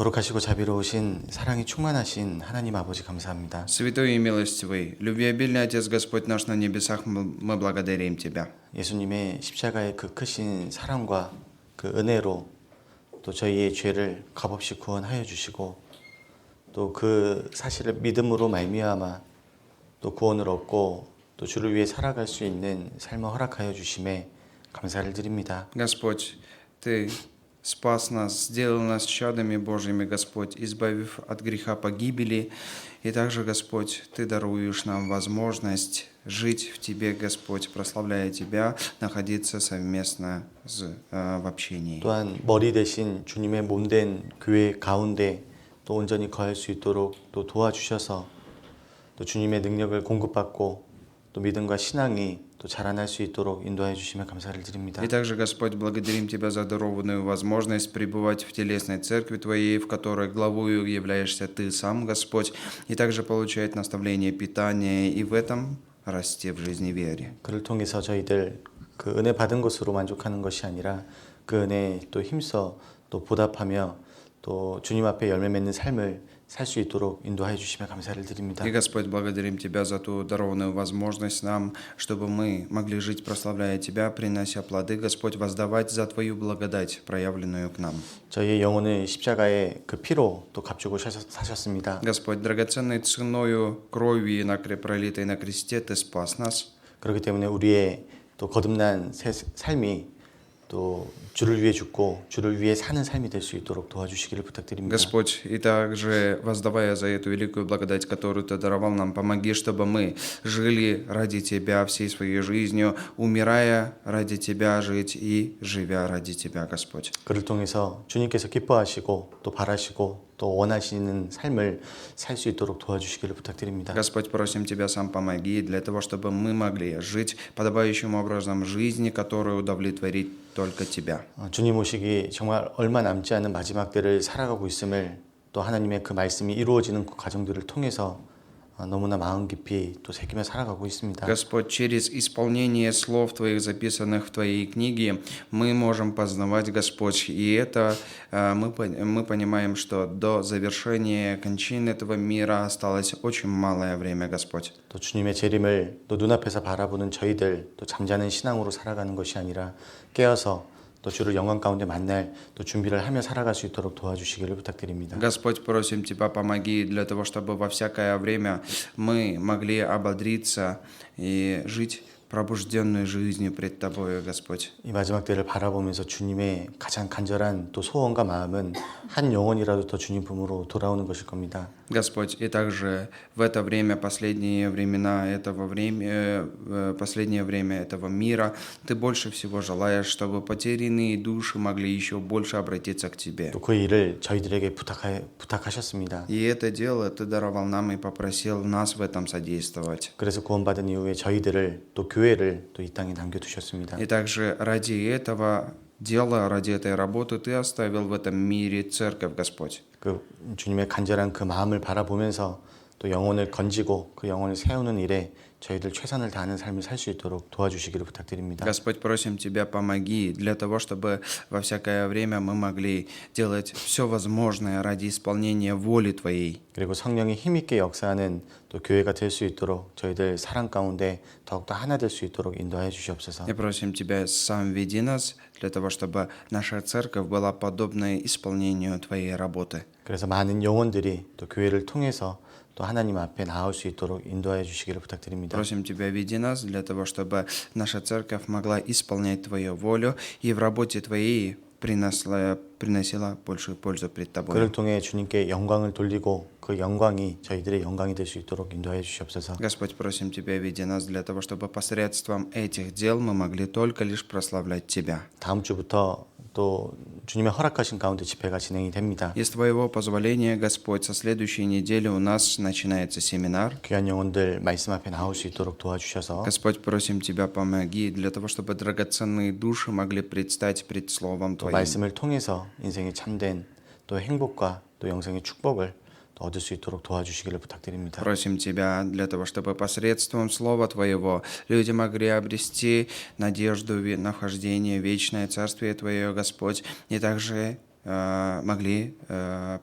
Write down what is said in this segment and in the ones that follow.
거룩하시고 자비로우신 사랑이 충만하신 하나님 아버지 감사합니다. Святой и милостивый, любвеобильный Отец Господь наш на небесах, мы благодарим Тебя. 예수님의 십자가의 그 크신 사랑과 그 은혜로 또 저희의 죄를 값없이 구원하여 주시고 또 그 사실을 믿음으로 말미암아 또 구원을 얻고 또 주를 위해 살아갈 수 있는 삶을 허락하여 주심에 감사를 드립니다. Господь, Ты спас нас, сделал нас чадами Божьими, Господь, избавив от греха погибели. И также, Господь, Ты даруешь нам возможность жить в Тебе, Господь, прославляя Тебя, находиться совместно в общении. 또한 머리 대신 주님의 몸된 교회 가운데 또 온전히 거할 수 있도록 또 도와주셔서 또 주님의 능력을 공급받고 또 믿음과 신앙이 또 자라날 수 있도록 인도해 주시면 감사를 드립니다. И также, Господь, благодарим Тебя за дарованную возможность пребывать в телесной церкви Твоей, в которой главою являешься Ты сам, Господь, и также получать наставление, питание, и в этом расти в жизни вере. 그를 통해서 저희들 그 은혜 받은 것으로 만족하는 것이 아니라 그 은혜에 또 힘써 또 보답하며 또 주님 앞에 열매 맺는 삶을 살 수 있도록 인도해 주시면 감사를 드립니다. И, Господь, благодарим Тебя за ту дарованную возможность нам, чтобы мы могли жить, прославляя Тебя, принося плоды, Господь, воздавать за Твою благодать, проявленную к нам. 저희의 영혼을 십자가의 그 피로 또 값주고 사셨습니다. Господь, драгоценной ценою крови, пролитой на кресте, Ты спас нас. 그렇기 때문에 우리의 또 거듭난 삶이 또 주를 위해 죽고 주를 위해 사는 삶이 될 수 있도록 도와주시기를 부탁드립니다. Господь, и также воздавая за эту великую благодать, которую Ты даровал нам, помоги, чтобы мы жили ради Тебя всей своей жизнью, умирая ради Тебя жить и живя ради Тебя, Господь. 그를 통해서 주님께서 기뻐하시고 또 바라시고 또 원하시는 삶을 살 수 있도록 도와주시기를 부탁드립니다. Господь, просим Тебя, сам помоги для того, чтобы мы могли жить подобающим образом жизни, которую удовлетворит только Тебя. 주님 오시기 정말 얼마 남지 않은 마지막 때를 살아가고 있음을 또 하나님의 그 말씀이 이루어지는 그 과정들을 통해서 너무나 마음 깊이 또 새기며 살아가고 있습니다. Господь, через исполнение слов Твоих, записанных в Твоей книге, мы можем познавать, Господь, и это мы понимаем, что до завершения кончины этого мира осталось очень малое время, Господь. 또 주님의 재림을 또 눈앞에서 바라보는 저희들 또 잠자는 신앙으로 살아가는 것이 아니라 깨어서 또 주를 영광 가운데 만날 또 준비를 하며 살아갈 수 있도록 도와주시기를 부탁드립니다. Господь, просим Тебя, помоги для того, чтобы во всякое время мы могли ободриться и жить пробужденной жизнью пред Тобою, Господь. 이 마지막 때를 바라보면서 주님의 가장 간절한 또 소원과 마음은 한 영혼이라도 더 주님 품으로 돌아오는 것일 겁니다. Господь, и также в это время, последнее время этого мира, Ты больше всего желаешь, чтобы потерянные души могли еще больше обратиться к Тебе. 또 그 일을 저희들에게 부탁하셨습니다. И это дело Ты даровал нам и попросил нас в этом содействовать. 그래서 구원받은 이후에 저희들을 또 교회를 또 이 땅에 남겨두셨습니다. И также ради этого дела, ради этой работы Ты оставил в этом мире церковь, Господь. 그 주님의 간절한 그 마음을 바라보면서 또 영혼을 건지고 그 영혼을 세우는 일에 저희들 최선을 다하는 삶을 살 수 있도록 도와주시기를 부탁드립니다. Господь, просим Тебя, помоги для того, чтобы во всякое время мы могли делать все возможное ради исполнения воли Твоей. 그리고 성령이 힘있게 역사하는 또 교회가 될 수 있도록 저희들 사랑 가운데 더욱더 하나 될 수 있도록 인도하여 주시옵소서. И просим Тебя, сам веди нас для того, чтобы наша церковь была подобна исполнению Твоей работы. 그래서 많은 영혼들이 또 교회를 통해서 또 하나님 앞에 나올 수 있도록 인도하여 주시기를 부탁드립니다. Просим Тебя, веди нас для того, чтобы наша церковь могла исполнять Твою волю и в работе Твоей приносила большую пользу пред Тобой. 그를 통해 주님께 영광을 돌리고 그 영광이 저희들의 영광이 될 수 있도록 인도하여 주시옵소서. Господь, просим Тебя, веди нас для того, чтобы посредством этих дел мы могли только лишь прославлять Тебя. 다음 주부터 또 주님의 허락하신 가운데 집회가 진행이 됩니다. И с Твоего позволения, Господь, со следующей недели у нас начинается семинар. 귀한 영혼들 말씀 앞에 나올 수 있도록 도와주셔서 Господь, просим Тебя, помоги для того, чтобы драгоценные души могли предстать пред Словом 또 Твоим. 말씀을 통해서 인생의 참된 또 행복과 또 영생의 축복을 또 얻을 수 있도록 도와주시기를 부탁드립니다. Просим Тебя для того, чтобы посредством Слова Твоего люди могли обрести надежду на вхождение в вечное Царствие Твое, Господь, и также могли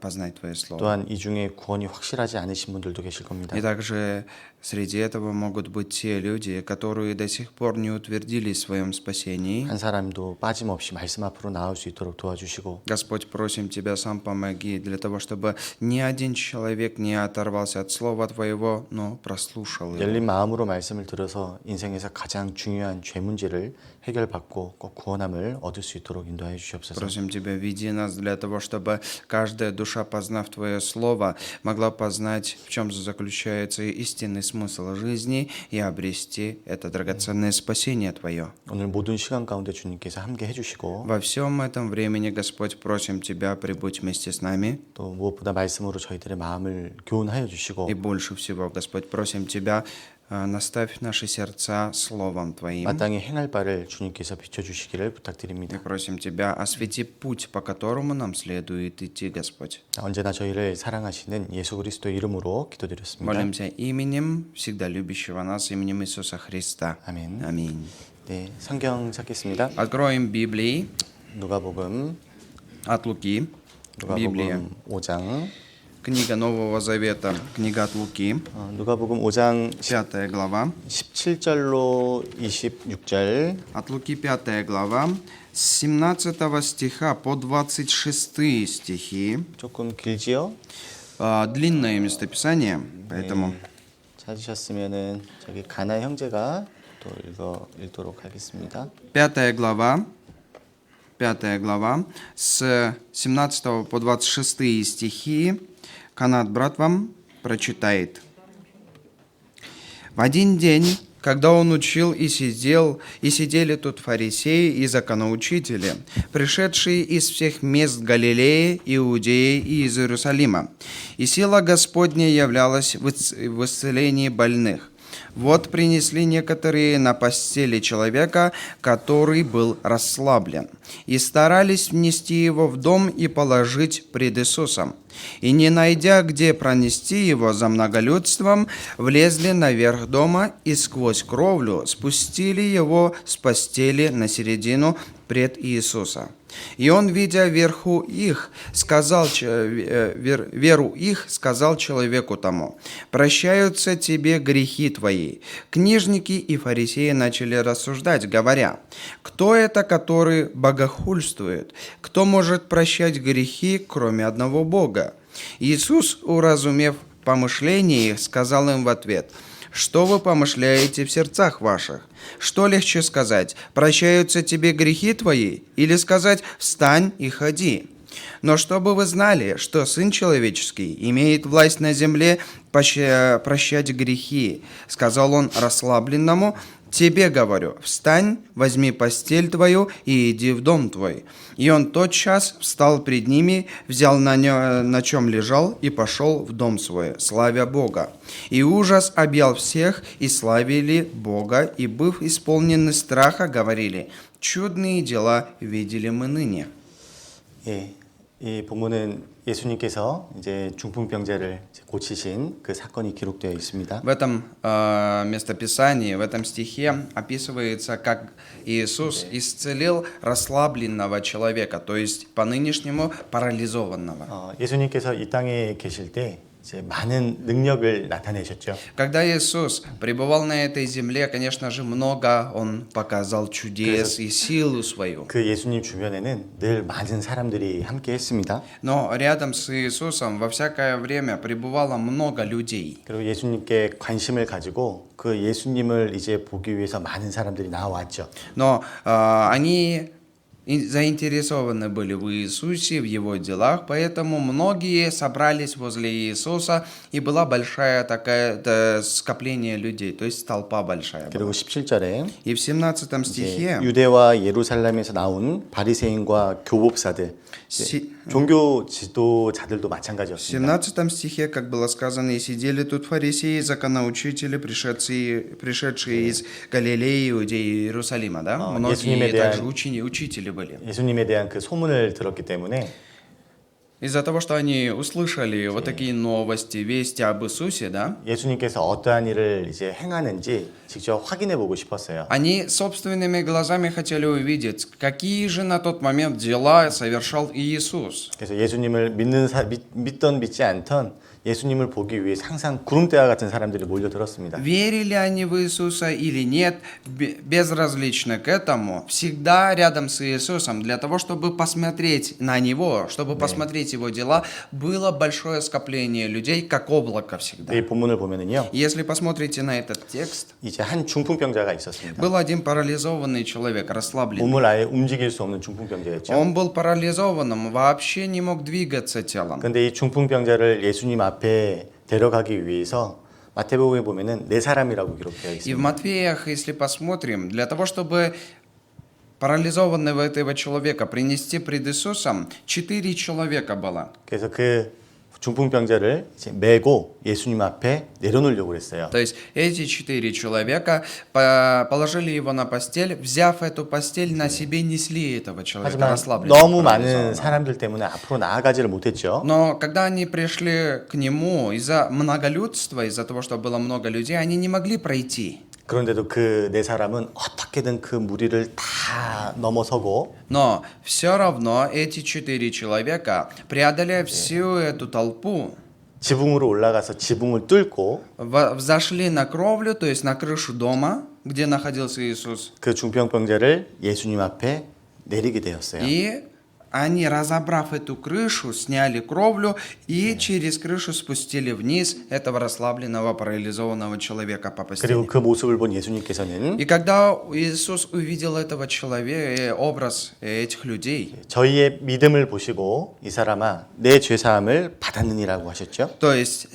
познать Твое Слово. 또한 이 중에 구원이 확실하지 않으신 분들도 계실 겁니다. И также среди этого могут быть те люди, которые до сих пор не утвердились в своем спасении. 한 사람도 빠짐없이 말씀 앞으로 나올 수 있도록 도와주시고 Господь, просим Тебя, сам помоги, для того, чтобы ни один человек не оторвался от Слова Твоего, но прослушал его. 열린 마음으로 말씀을 들어서 인생에서 가장 중요한 죄 문제를 해결받고 꼭 구원함을 얻을 수 있도록 인도하여 주시옵소서. Просим Тебя, веди нас для того, чтобы каждая душа, познав Твое Слово, могла познать, в чем заключается истинный смысл жизни и обрести это драгоценное спасение Твое. 오늘 모든 시간 가운데 주님께서 함께 해주시고 Во всем этом времени, Господь, просим Тебя, прибудь вместе с нами. 또 무엇보다 말씀으로 저희들의 마음을 교훈하여 주시고 И больше всего, Господь, просим Тебя, наставь наши сердца Словом Твоим. 마땅히 행할 바를 주님께서 비춰주시기를 И 부탁드립니다. просим Тебя, освети путь, по которому нам следует идти, Господь. 언제나 저희를 사랑하시는 예수 그리스도 이름으로 기도드렸습니다. Молимся именем всегда любящего нас, именем Иисуса Христа. 아멘. Аминь. 네, 성경 찾겠습니다. Откроем Библии 누가복음 от Луки. Библия. 5장 Книга Нового Завета. Книга от Луки. 누가복음 5장 5 глава. 17절로 26절 От Луки 5 глава. С 17 стиха по 26 стихи. 조금 길지요? Длинное местописание, поэтому 찾으셨으면은 저기 가나 형제가 또 읽도록 하겠습니다. 5 глава, с 17 по 26 стихи Канат брат вам прочитает. В один день, когда он учил и сидели тут фарисеи и законоучители, пришедшие из всех мест Галилеи, Иудеи и из Иерусалима, и сила Господня являлась в исцелении больных. Вот принесли некоторые на постели человека, который был расслаблен, и старались внести его в дом и положить пред Иисусом. И не найдя, где пронести его за многолюдством, влезли наверх дома и сквозь кровлю спустили его с постели на середину пред Иисуса. И он, видя веру их, сказал человеку тому: «Прощаются тебе грехи твои». Книжники и фарисеи начали рассуждать, говоря: «Кто это, который богохульствует? Кто может прощать грехи, кроме одного Бога?» Иисус, уразумев помышления их, сказал им в ответ: «Что вы помышляете в сердцах ваших? Что легче сказать: прощаются тебе грехи твои, или сказать: встань и ходи? Но чтобы вы знали, что Сын Человеческий имеет власть на земле прощать грехи, сказал он расслабленному: тебе говорю, встань, возьми постель твою и иди в дом твой». И он тотчас встал пред ними, взял на чем лежал и пошел в дом свой, славя Бога. И ужас объял всех, и славили Бога, и, быв исполнены страха, говорили: чудные дела видели мы ныне. 예, 이 본문은 예수님께서 이제 중풍병자를 고치신 그 사건이 기록되어 있습니다. В этом местописании, в этом стихе описывается, как Иисус исцелил расслабленного человека, то есть по-нынешнему парализованного. 예수님께서 이 땅에 계실 때 이제 많은 능력을 나타내셨죠. Когда Иисус пребывал на этой земле, конечно же, много Он показал чудес и силу свою. 그 예수님 주변에는 늘 많은 사람들이 함께 했습니다. Но рядом с Иисусом во всякое время пребывало много людей. 그리고 예수님께 관심을 가지고 그 예수님을 이제 보기 위해서 많은 사람들이 나와왔죠. Но они заинтересованы были в Иисусе, в Его делах, поэтому многие собрались возле Иисуса, и была большая такая скопление людей, то есть толпа большая. 그리고 17절에 И в 17 стихе 유대와 예루살렘에서 나온 바리새인과 교법사들, 종교 지도자들도 В 마찬가지였습니다. 17 стихе, как было сказано, и сидели тут фарисеи, законоучители, пришедшие из Галилеи, Иудеи и Иерусалима, да? Многие 예수님에 также 대한 учители были. 예수님에 대한 그 소문을 들었기 때문에 Из-за того, что они услышали вот такие новости, вести об Иисусе, да, 예수님께서 어떠한 일을 이제 행하는지 직접 확인해 보고 싶었어요. они собственными глазами хотели увидеть, какие же на тот момент дела совершал Иисус. 그래서 예수님을 믿던 믿지 않던 예수님을 보기 위해 항상 구름대와 같은 사람들이 몰려들었습니다. Верили они в Иисуса или нет, безразлично к этому, всегда рядом с Иисусом, для того, чтобы посмотреть на Него, чтобы посмотреть Его дела, было большое скопление людей, как облако всегда. 이 본문을 보면은요, Если посмотрите на этот текст, 이제 한 중풍병자가 있었습니다. был один парализованный человек, расслабленный. 몸을 아예 움직일 수 없는 중풍병자였죠. Он был парализованным, вообще не мог двигаться телом. 근데 이 중풍병자를 예수님 앞에 데려가기 위해서 마태복음에 보면은 네 사람이라고 기록되어 И в 있습니다. Матфеях, если посмотрим, для того, чтобы парализованного этого человека принести пред Иисусом, 4 человека было. 그래서 그 중풍병자를 이제 메고 예수님 앞에 내려놓으려고 그랬어요. То есть эти 4 человека положили его на постель, взяв эту постель на себе, несли этого человека 하지만 расслабленного, 너무 많은 парализованного. 사람들 때문에 앞으로 나아가지를 못했죠. Но когда они пришли к нему из-за многолюдства, из-за того, что было много людей, они не могли пройти. 그런데도 그 네 사람은 어떻게든 그 무리를 다 넘어서고 Но все равно эти 4 человека, преодолев всю эту толпу, 지붕으로 올라가서 지붕을 뚫고 взошли на кровлю, то есть на крышу дома, где находился Иисус, 그 중풍병자를 예수님 앞에 내리게 되었어요. и они, разобрав эту крышу, сняли кровлю и через крышу спустили вниз этого расслабленного, парализованного человека по постели. 그리고 그 모습을 본 예수님께서는 И когда Иисус увидел этого человека, образ этих людей, 저희의 믿음을 보시고 이 사람아 내 죄사함을 받았느니라고 하셨죠. то есть,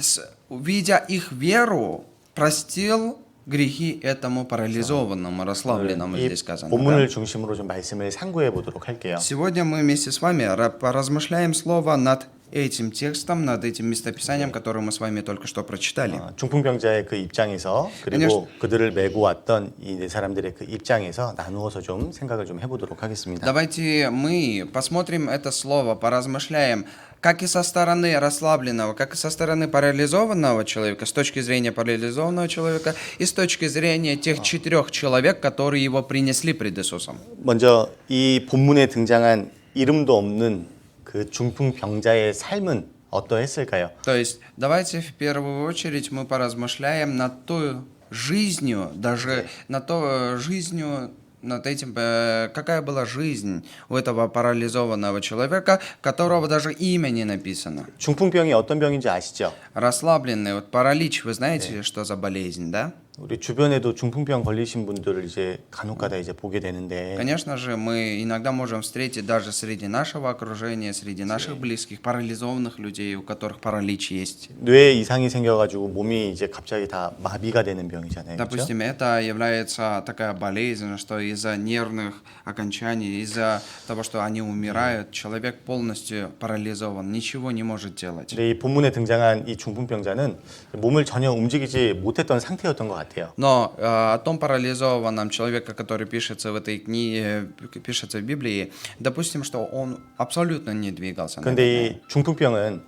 видя их веру, простил грехи этому парализованному, расслабленному, 이 здесь сказано. 본문을 да? 중심으로 좀 말씀을 상고해 보도록 할게요. Сегодня мы вместе с вами поразмышляем слово над этим текстом, над этим местописанием, которое мы с вами только что прочитали. 중풍병자의 그 입장에서 그리고 그들을 메고 왔던 이 네 사람들의 그 입장에서 나누어서 좀 생각을 좀 해보도록 하겠습니다. Давайте мы посмотрим это слово, поразмышляем, как и со стороны расслабленного, как и со стороны парализованного человека, с точки зрения парализованного человека, и с точки зрения тех 4 человек, которые его принесли пред Иисусом. 먼저 이 본문에 등장한 이름도 없는 그 중풍병자의 삶은 어떠했을까요? То есть давайте в первую очередь мы поразмышляем над той жизнью, даже над той жизнью, над этим, какая была жизнь у этого парализованного человека, которого даже имя не написано. 중풍병이 어떤 병인지 아시죠? Расслабленный, вот паралич, вы знаете, что за болезнь, да? 우리 주변에도 중풍병 걸리신 분들을 이제 간혹가다 이제 보게 되는데 Конечно же, мы иногда можем встретить даже среди нашего окружения, среди наших близких, парализованных людей, у которых паралич есть. 뇌에 이상이 생겨가지고 몸이 이제 갑자기 다 마비가 되는 병이잖아요. 그렇죠? Допустим, это является такая болезнь, что из-за нервных окончаний, из-за того, что они умирают, человек полностью парализован, ничего не может делать. 근데 이 본문에 등장한 이 중풍병자는 몸을 전혀 움직이지 못했던 상태였던 것 같아요. Но о том парализованном человеке, который пишется в этой книге, пишется в Библии, допустим, что он абсолютно не двигался. 근데 이 중풍병은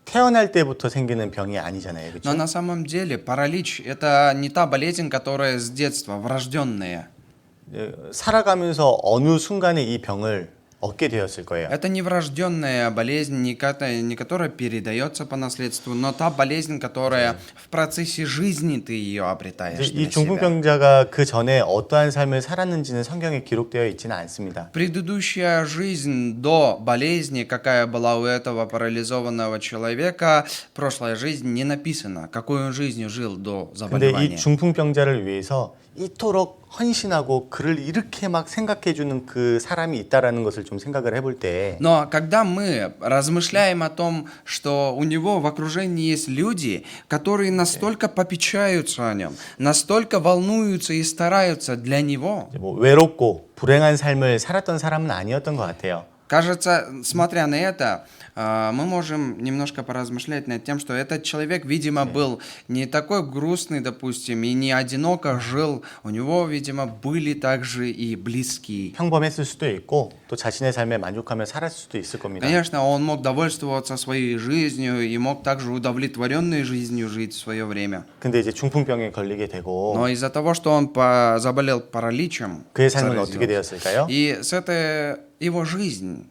태어날 때부터 생기는 병이 아니잖아요. Но 그렇죠? на самом деле паралич – это не та болезнь, которая с детства, врожденная. 살아가면서 어느 순간에 이 병을 얻게 되었을 거예요. Это не врожденная болезнь, не которая передается по наследству, но та болезнь, которая в процессе жизни ты ее обретаешь 이 для себя. 중풍병자가 그 전에 어떠한 삶을 살았는지는 성경에 기록되어 있지는 않습니다. Предыдущая жизнь до болезни, какая была у этого парализованного человека, прошлая жизнь не написана, какой он жизнью жил до 근데 이 заболевания. 중풍병자를 위해서 이토록 헌신하고 그를 이렇게 막 생각해주는 그 사람이 있다라는 것을 좀 생각을 해볼 때 Но когда мы размышляем о том, что у него в окружении есть люди, которые настолько попечаются о нем, настолько волнуются и стараются для него, 뭐 외롭고 불행한 삶을 살았던 사람은 아니었던 것 같아요. Кажется, смотря на это, мы можем немножко поразмышлять над тем, что этот человек, видимо, был не такой грустный, допустим, и не одиноко жил. У него, видимо, были также и близкие. 평범했을 수도 있고 또 자신의 삶에 만족하며 살았을 수도 있을 겁니다. Конечно, он мог довольствоваться своей жизнью и мог также удовлетворенной жизнью жить в свое время. 근데 이제 중풍병에 걸리게 되고 Но из-за того, что он заболел параличем, 그의 삶은 어떻게 되었을까요? и с этой его жизнь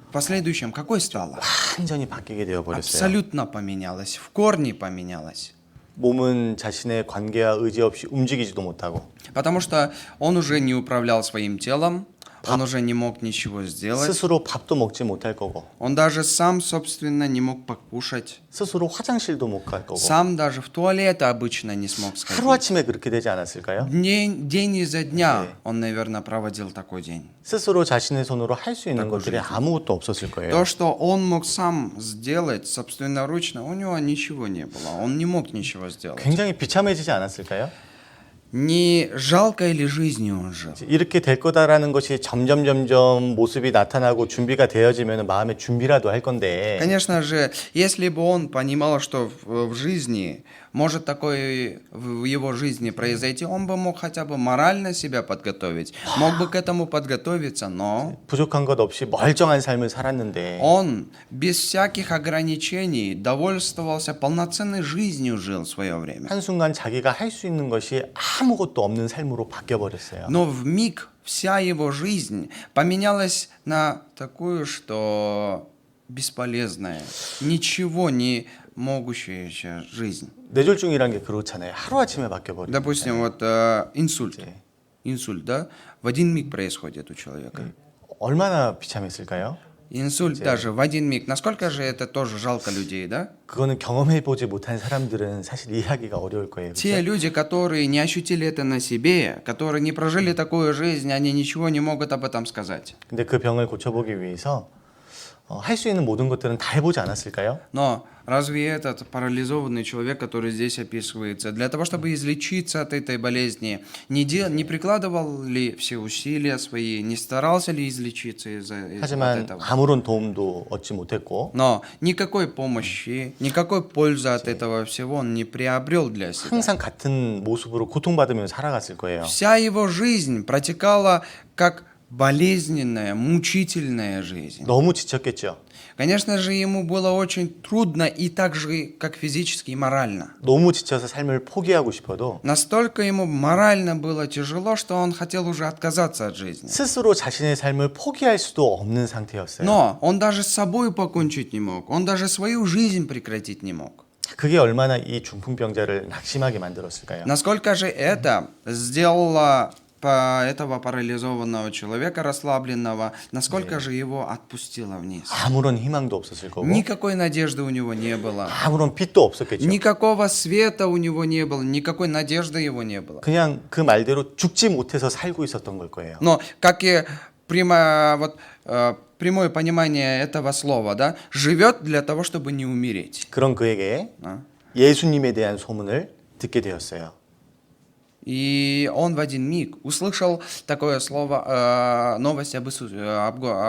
в последующем какой стала? 완전히 바뀌게 되어 버렸어요. Абсолютно поменялась, в корне поменялась. 몸은 자신의 관계와 의지 없이 움직이지도 못하고 Потому что он уже не управлял своим телом, он уже не мог ничего сделать. 스스로 밥도 먹지 못할 거고 Он даже сам, собственно, не мог покушать. 스스로 화장실도 못 갈 거고 Сам даже в туалет обычно не смог сходить. 하루아침에 그렇게 되지 않았을까요? День изо дня он, наверное, проводил такой день. 스스로 자신의 손으로 할 수 있는 такой 것들이 жизни. 아무것도 없었을 거예요. То, что он мог сам сделать собственноручно, у него ничего не было. Он не мог ничего сделать. 굉장히 비참해지지 않았을까요? Не жалкой ли жизнью он жил? 이렇게 될 거다라는 것이 점점 모습이 나타나고 준비가 되어지면 마음의 준비라도 할 건데 Конечно же, если бы он понимал, что в жизни может такое в его жизни произойти, он бы мог хотя бы морально себя подготовить, мог бы к этому подготовиться, но 부족한 것 없이 멀쩡한 삶을 살았는데 он без всяких ограничений довольствовался полноценной жизнью, жил в свое время. 한순간 자기가 할 수 있는 것이 아무것도 없는 삶으로 바뀌어 버렸어요. Но в миг вся его жизнь поменялась на такую, что бесполезная, ничего не могущая жизнь. 뇌졸중이란 게 그렇잖아요. 하루아침에 바뀌어 버려요. Допустим, вот инсульт. Инсульт, да? В один миг происходит у человека. 얼마나 비참했을까요? Инсульт даже в один миг. Насколько же это тоже жалко людей, да? 그거는 경험해 보지 못한 사람들은 사실 이해하기가 어려울 거예요. Те 그렇죠? люди, которые не ощутили это на себе, которые не прожили такую жизнь, они ничего не могут об этом сказать. 근데 그 병을 고쳐보기 위해서 할 수 있는 мо든 것들은 다 해보지 않았을까요? Но разве этот парализованный человек, который здесь описывается, для того, чтобы излечиться от этой болезни, не прикладывал ли все усилия свои, не старался ли излечиться от 하지만 этого? 아무런 도움도 얻지 못했고 Но никакой помощи, никакой пользы от этого всего он не приобрел для себя. 항상 같은 모습으로 고통받으면서 살아갔을 거예요. Вся его жизнь протекала как болезненная, мучительная жизнь. 너무 지쳤겠죠. Конечно же, ему было очень трудно и так же, как физически и морально. 너무 지쳐서 삶을 포기하고 싶어도 Настолько ему морально было тяжело, что он хотел уже отказаться от жизни. 스스로 자신의 삶을 포기할 수도 없는 상태였어요. Но он даже с собой покончить не мог. Он даже свою жизнь прекратить не мог. 그게 얼마나 이 중풍병자를 낙심하게 만들었을까요? Насколько же это сделало этого парализованного человека, расслабленного, насколько же его отпустило вниз? 아무런 희망도 없었을 거고 Никакой надежды у него не было. 아무런 빛도 없었겠죠. Никакого света у него не было, никакой надежды его не было. 그냥 그 말대로 죽지 못해서 살고 있었던 걸 거예요. Но как и прямое понимание этого слова, да, живет для того, чтобы не умереть. 그런 그에게 Да. 예수님에 대한 소문을 듣게 되었어요. И он в один миг услышал такое слово, новость о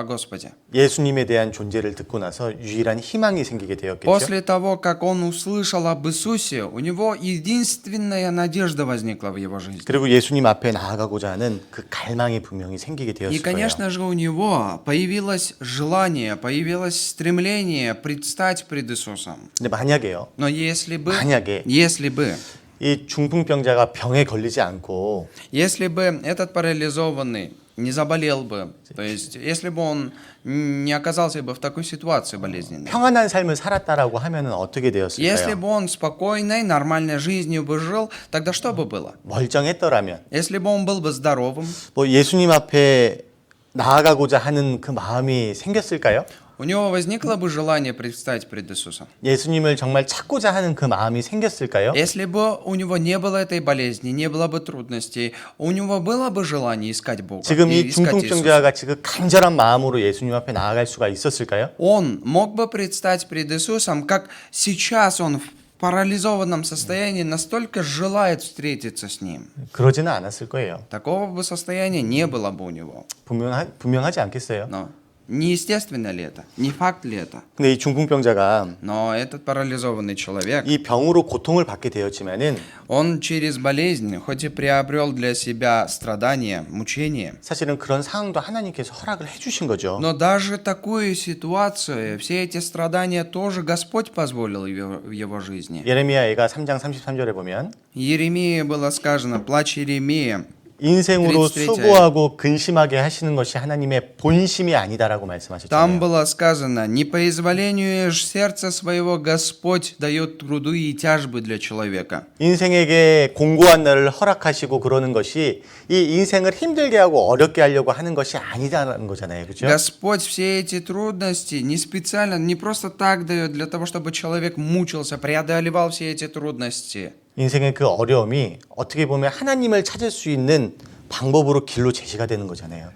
Господе. 예수님에 대한 존재를 듣고 나서 유일한 희망이 생기게 되었겠죠. После того, как он услышал об Иисусе, у него единственная надежда возникла в его жизни. 그리고 예수님 앞에 나아가고자 하는 그 갈망이 분명히 생기게 И, 되었을 거예요. конечно же, у него появилось желание, появилось стремление предстать пред Иисусом. 근데 만약에요. Но если бы 이 중풍병자가 병에 걸리지 않고 если бы этот парализованный не заболел бы, то есть если бы он не оказался бы в такой ситуации болезненной, 평안한 삶을 살았다라고 하면은 어떻게 если 되었을까요? бы он спокойной, нормальной жизнью бы жил, тогда что бы было? 멀쩡했더라면 Если бы он был бы здоровым, 뭐 예수님 앞에 나아가고자 하는 그 마음이 생겼을까요? у него возникло бы желание предстать пред Иисусом. 예수님을 정말 찾고자 하는 그 마음이 생겼을까요? Если бы у него не было этой болезни, не было бы трудностей, у него было бы желание искать Бога, 지금 и 이 искать Иисуса. 중풍병자가 같이 그 간절한 마음으로 예수님 앞에 나아갈 수가 있었을까요? Он мог бы предстать пред Иисусом, как сейчас он в парализованном состоянии настолько желает встретиться с Ним. 그러지는 않았을 거예요. Такого бы состояния не было бы у него. 분명하지 않겠어요? Но Не естественно ли это? Не факт ли это? 근데 이 중풍병자가 Но этот парализованный человек, 이 병으로 고통을 받게 되었지만은 он через болезнь, хоть и приобрел для себя страдания, мучения, 사실은 그런 상황도 하나님께서 허락을 해주신 거죠. но даже такую ситуацию, все эти страдания тоже Господь позволил в его жизни. 예레미야가 3장 33절에 보면 Еремии было сказано, плач Еремии, 인생으로 33 수고하고 근심하게 하시는 것이 하나님의 본심이 아니다라고 там 말씀하셨잖아요. было сказано, не по изволению сердца своего Господь дает труды и тяжбы для человека. 인생에게 공고한 날을 허락하시고 그러는 것이 이 인생을 힘들게 하고 어렵게 하려고 하는 것이 아니다라는 거잖아요. 그렇죠? Господь все эти трудности не специально, не просто так дает для того, чтобы человек мучился, преодолевал все эти трудности. 인생의 그 어려움이 어떻게 보면 하나님을 찾을 수 있는 방법으로 길로 제시가 되는 거잖아요.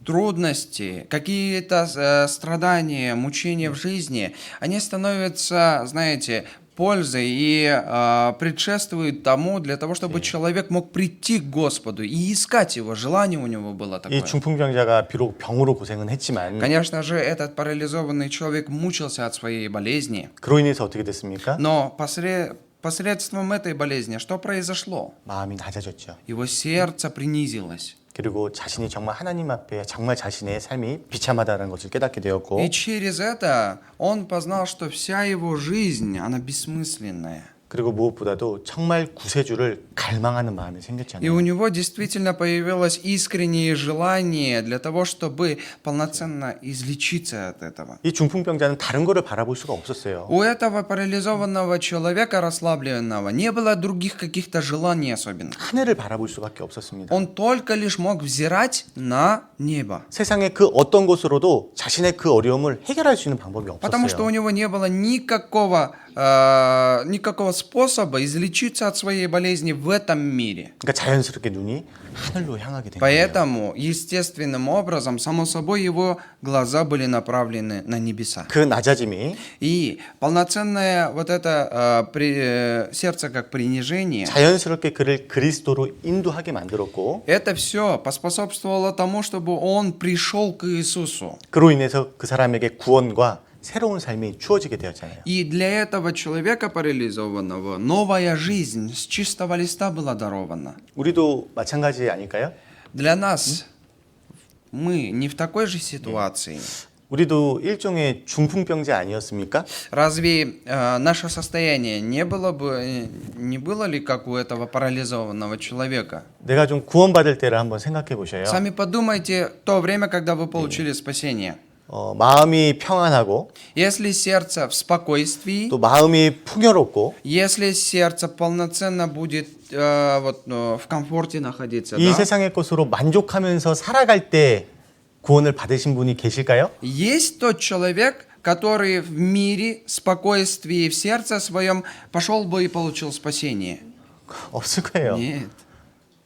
Трудности, какие-то страдания, мучения в жизни, они становятся, знаете, пользой и предшествуют тому для того, чтобы человек мог прийти к Господу и искать Его. Желание у него было 이 такое. 중풍병자가 비록 병으로 고생은 했지만 Конечно же, этот парализованный человек мучился от своей болезни, 그로 인해서 어떻게 됐습니까? но посредством этой болезни что произошло? 마음이 낮아졌죠. Его сердце принизилось. 그리고 자신이 정말 하나님 앞에 정말 자신의 삶이 비참하다는 것을 깨닫게 되었고 И через это он познал, что вся его жизнь, она бессмысленная. 그리고 무엇보다도 정말 구세주를 갈망하는 마음이 И 생겼잖아요. у него действительно появилось искреннее желание для того, чтобы полноценно излечиться от этого. 이 중풍병자는 다른 거를 바라볼 수가 없었어요. У этого парализованного человека, расслабленного, не было других каких-то желаний особенных. 하늘을 바라볼 수밖에 없었습니다. Он только лишь мог взирать на небо. 세상의 그 어떤 곳으로도 자신의 그 어려움을 해결할 수 있는 방법이 Потому что у 없었어요. него не было никакого способа излечиться от своей болезни в этом мире. 그러니까 자연스럽게 눈이 하늘로 향하게 된 거예요. Поэтому, естественным образом, само собой, его глаза были направлены на небеса. 그 낮아짐이 И полноценное вот это сердце как принижение, 자연스럽게 그를 그리스도로 인도하게 만들었고 это все поспособствовало тому, чтобы он пришел к Иисусу. 그로 인해서 그 사람에게 구원과 새로운 삶이 주어지게 되었잖아요. И для этого человека парализованного новая жизнь с чистого листа была дарована. 우리도 마찬가지 아닐까요? Для нас мы не в такой же ситуации. 우리도 일종의 중풍병자 아니었습니까? Разве наше состояние не было ли как у этого парализованного человека? 내가 좀 구원받을 때를 한번 생각해 보셔요. Сами подумайте то время, когда вы получили спасение. 마음이 평안하고 Если сердце в спокойствии, 또 마음이 풍요롭고 если сердце полноценно будет в комфорте находиться, 이 да? 세상의 것으로 만족하면서 살아갈 때 구원을 받으신 분이 계실까요? Есть тот человек, который в мире, спокойствии, в сердце своем пошел бы и получил спасение? 없을 거예요. Нет.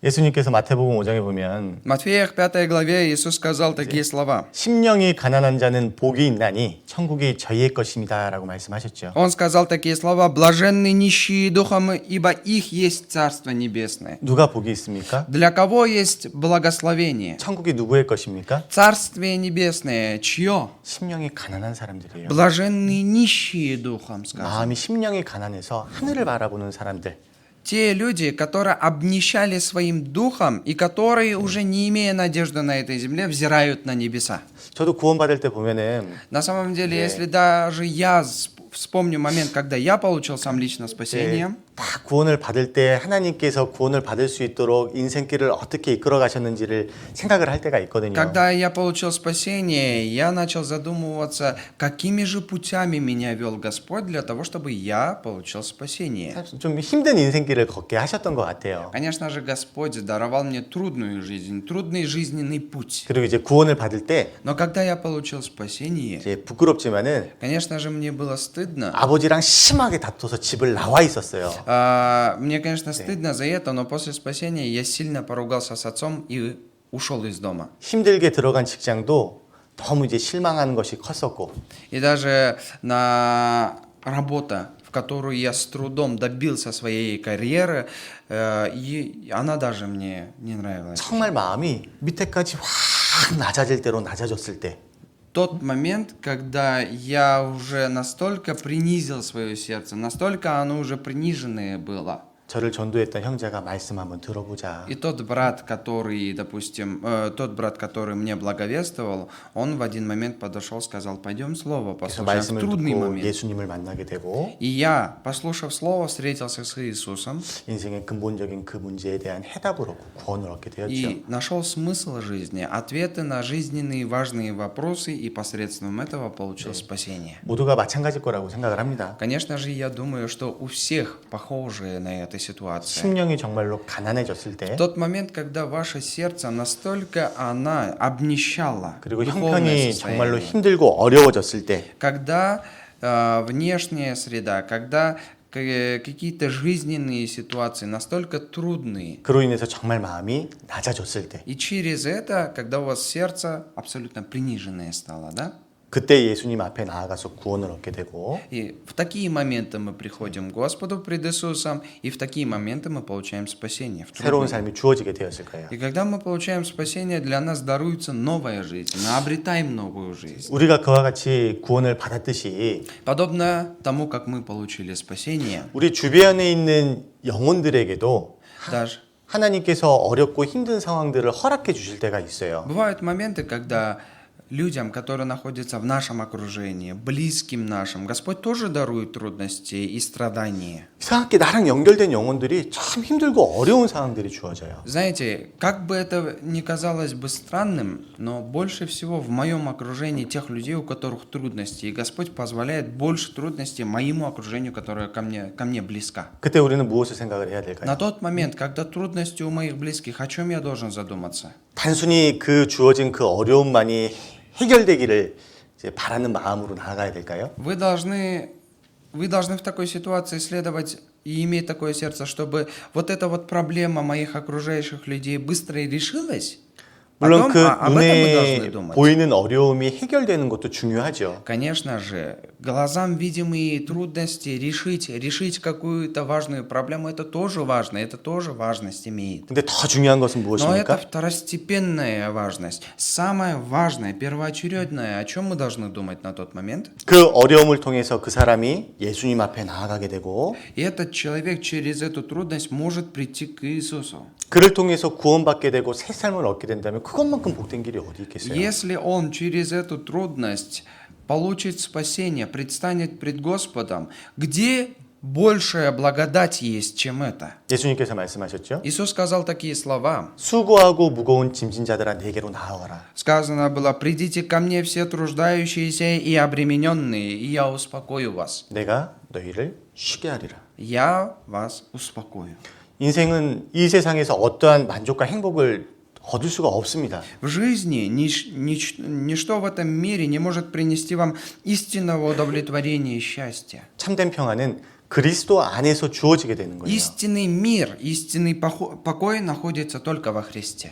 예수님께서 마태복음 5장에 보면 Матфея 5 главе Иисус сказал такие слова. 심령이 가난한 자는 복이 있나니 천국이 저희의 것입니다라고 말씀하셨죠. Он сказал такие слова: «Блаженны нищие духом, ибо их есть Царство Небесное». 누가 복이 있습니까? Для кого есть благословение? 천국이 누구의 것입니까? Царствие Небесное чье? 심령이 가난한 사람들이에요. Блаженны нищие духом, сказано. 마음이 심령이 가난해서 하늘을 바라보는 사람들. Те люди, которые обнищали своим духом и которые, уже не имея надежды на этой земле, взирают на небеса. 저도 구원받을 때 보면은 На самом деле, если даже я вспомню момент, когда я получил сам лично спасение, 다 구원을 받을 때 하나님께서 구원을 받을 수 있도록 인생길을 어떻게 이끌어 가셨는지를 생각을 할 때가 있거든요. когда я получил спасение, я начал задумываться, какими же путями меня вел Господь для того, чтобы я получил спасение. 좀 힘든 인생길을 걷게 하셨던 것 같아요. Конечно же, Господь даровал мне трудную жизнь, трудный жизненный путь. 그리고 이제 구원을 받을 때 Но когда я получил спасение, 이제 부끄럽지만은 конечно же, мне было стыдно. 아버지랑 심하게 다퉈서 집을 나와 있었어요. Мне, конечно, стыдно за это, но после спасения я сильно поругался с отцом и ушел из дома. 힘들게 들어간 직장도 너무 이제 실망하는 것이 컸었고 И даже на работа, в которую я с трудом добился своей карьеры, и она даже мне не нравилась. 정말 마음이 밑에까지 확 낮아질 대로 낮아졌을 때 тот момент, когда я уже настолько принизил свое сердце, настолько оно уже приниженное было. 저를 전도했던 형제가 말씀 한번 들어보자. И тот брат, который, допустим, тот брат, который мне благовествовал, он в один момент подошел, сказал: пойдем слово 그래서 послушаем в 말씀을 трудный 듣고 момент. 예수님을 만나게 되고 И я, послушав слово, встретился с Иисусом 인생의 근본적인 그 문제에 대한 해답을 얻고 구원을 얻게 되었죠. и нашел смысл жизни, ответы на жизненные важные вопросы, и посредством этого получил спасение. 모두가 마찬가지일 거라고 생각을 합니다. Конечно же, я думаю, что у всех похожие на этой ситуации. 심령이 정말로 가난해졌을 때 В тот момент, когда ваше сердце настолько она обнищало, 그리고 духовное 형편이 정말로 состояние, 힘들고 어려워졌을 때 когда внешняя среда, когда какие-то жизненные ситуации настолько трудные, 그로 인해서 정말 마음이 낮아졌을 때 и через это, когда у вас сердце абсолютно приниженное стало, да? 그때 예수님 앞에 나아가서 구원을 얻게 되고 И в такие моменты мы приходим к Господу пред Иисусом, и в такие моменты мы получаем спасение. В 새로운 трудные. 삶이 주어지게 되었을 거예요. И когда мы получаем спасение, для нас даруется новая жизнь, мы обретаем новую жизнь. 우리가 그와 같이 구원을 받았듯이 Подобно тому, как мы получили спасение, 우리 주변에 있는 영혼들에게도 даже 하나님께서 어렵고 힘든 상황들을 허락해 주실 때가 있어요. бывают моменты, когда людям, которые находятся в нашем окружении, близким нашим, Господь тоже дарует трудности и страдания. 이상하게 나랑 연결된 영혼들이 참 힘들고 어려운 상황들이 주어져요. Знаете, как бы это ни казалось бы странным, но больше всего в моем окружении тех людей, у которых трудности, и Господь позволяет больше трудностей моему окружению, которое ко мне близко. 그때 우리는 무엇을 생각을 해야 На 될까요? тот момент, когда трудности у моих близких, о чем я должен задуматься? 단순히 그 주어진 그 어려움만이 해결되기를 이제 바라는 마음으로 나아가야 될까요? Вы должны в такой ситуации следовать и иметь такое сердце, чтобы вот эта вот проблема моих окружающих людей быстро решилась. 물론 그 об этом мы должны 눈에 думать. 보이는 어려움이 해결되는 것도 중요하죠. Конечно же, глазам видимые трудности решить какую-то важную проблему, это тоже важно, это тоже важность имеет. 근데 더 중요한 것은 Но это 무엇입니까? второстепенная важность. Самое важное, первоочередное, о чем мы должны думать на тот момент? 그 어려움을 통해서 그 사람이 예수님 앞에 나아가게 되고 И этот человек через эту трудность может прийти к Иисусу. 그를 통해서 구원받게 되고 새 삶을 얻게 된다면 그것만큼 복된 길이 어디 있겠어요? Если он через эту трудность получит спасение, предстанет пред Господом, где большая благодать есть, чем это? 예수님께서 말씀하셨죠? Иисус сказал такие слова. 수고하고 무거운 짐진 자들아 내게로 나아와라. Сказано было: «Придите ко мне все труждающиеся и обремененные, и я успокою вас». 내가 너희를 쉬게 하리라. Я вас успокою. 인생은 이 세상에서 어떠한 만족과 행복을 얻을 수가 없습니다. В жизни ничто в этом мире не может принести вам истинного удовлетворения и счастья. 참된 평안은 그리스도 안에서 주어지게 되는 거예요. Истинный мир, истинный покой находится только во Христе.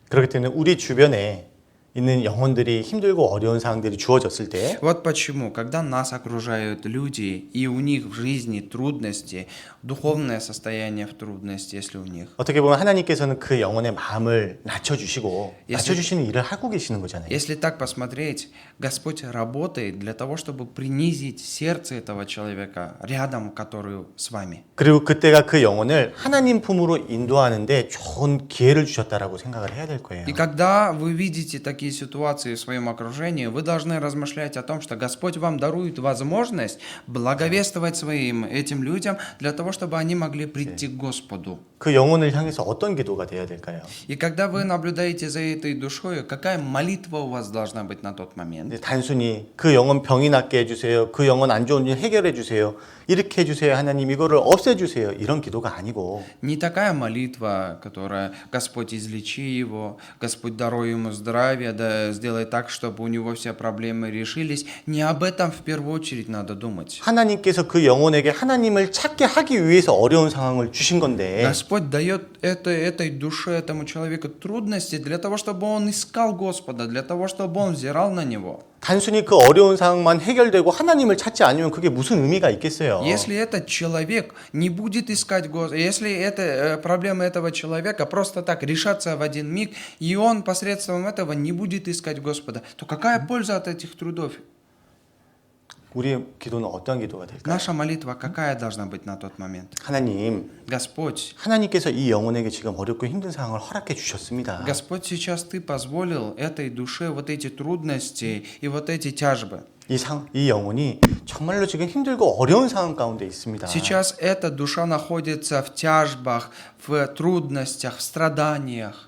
그렇기 때문에 우리 주변에 있는 영혼들이 힘들고 어려운 상황들이 주어졌을 때 Вот почему, когда нас окружают люди, и у них в жизни трудности, духовное состояние в трудности, если у них, 어떻게 보면 하나님께서는 그 영혼의 마음을 낮춰주시고 낮춰주시는 일을 하고 계시는 거잖아요. если так посмотреть, Господь работает для того, чтобы принизить сердце этого человека рядом, который с вами. 그리고 그때가 그 영혼을 하나님 품으로 인도하는데 좋은 기회를 주셨다라고 생각을 해야 될 거예요. И когда вы видите такие ситуации в своем окружении, вы должны размышлять о том, что Господь вам дарует возможность благовествовать этим людям для того, чтобы они могли прийти к Господу. 그 영혼을 향해서 어떤 기도가 돼야 될까요? И когда вы наблюдаете за этой душой, какая молитва у вас должна быть на тот момент? 근데 단순히 그 영혼 병이 낫게 해주세요. 그 영혼 안 좋은 일 해결해 주세요. 이렇게 해주세요. 하나님 이거를 없애주세요. 이런 기도가 아니고 Не такая молитва, которая «Господь, излечи его», «Господь, даруй ему здравие», да сделай так, чтобы у него все проблемы решились. Не об этом в первую очередь надо думать. 하나님께서 그 영혼에게 하나님을 찾게 하기 위해서 어려운 상황을 주신 건데 Господь дает этой душе, этому человеку трудности для того, чтобы он искал Господа, для того, чтобы он взирал на Него. 단순히 그 어려운 상황만 해결되고 하나님을 찾지 않으면 그게 무슨 의미가 있겠어요? Если этот человек не будет искать Господа, если это, проблема этого человека просто так решаться в один миг, и он посредством этого не будет искать Господа, то какая польза от этих трудов? 우리의 기도는 어떠한 기도가 될까요? Наша молитва какая должна быть на тот момент? 하나님, Господь, 하나님께서 이 영혼에게 지금 어렵고 힘든 상황을 허락해 주셨습니다. Господь, сейчас Ты позволил этой душе вот эти трудности и вот эти тяжбы. 이 영혼이 정말로 지금 힘들고 어려운 상황 가운데 있습니다. Сейчас эта душа находится в тяжбах, в трудностях, в страданиях.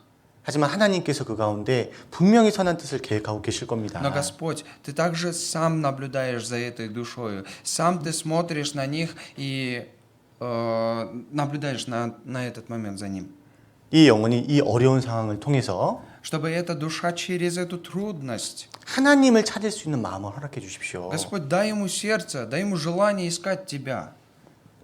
하지만 하나님께서 그 가운데 분명히 선한 뜻을 계획하고 계실 겁니다. Но, Господь, Ты также сам наблюдаешь за этой душой, сам Ты смотришь на них и наблюдаешь на этот момент за ним. 이 영혼이 이 어려운 상황을 통해서 Чтобы эта душа через эту трудность, 하나님을 찾을 수 있는 마음을 허락해 주십시오. Господь, дай ему сердце, дай ему желание искать Тебя.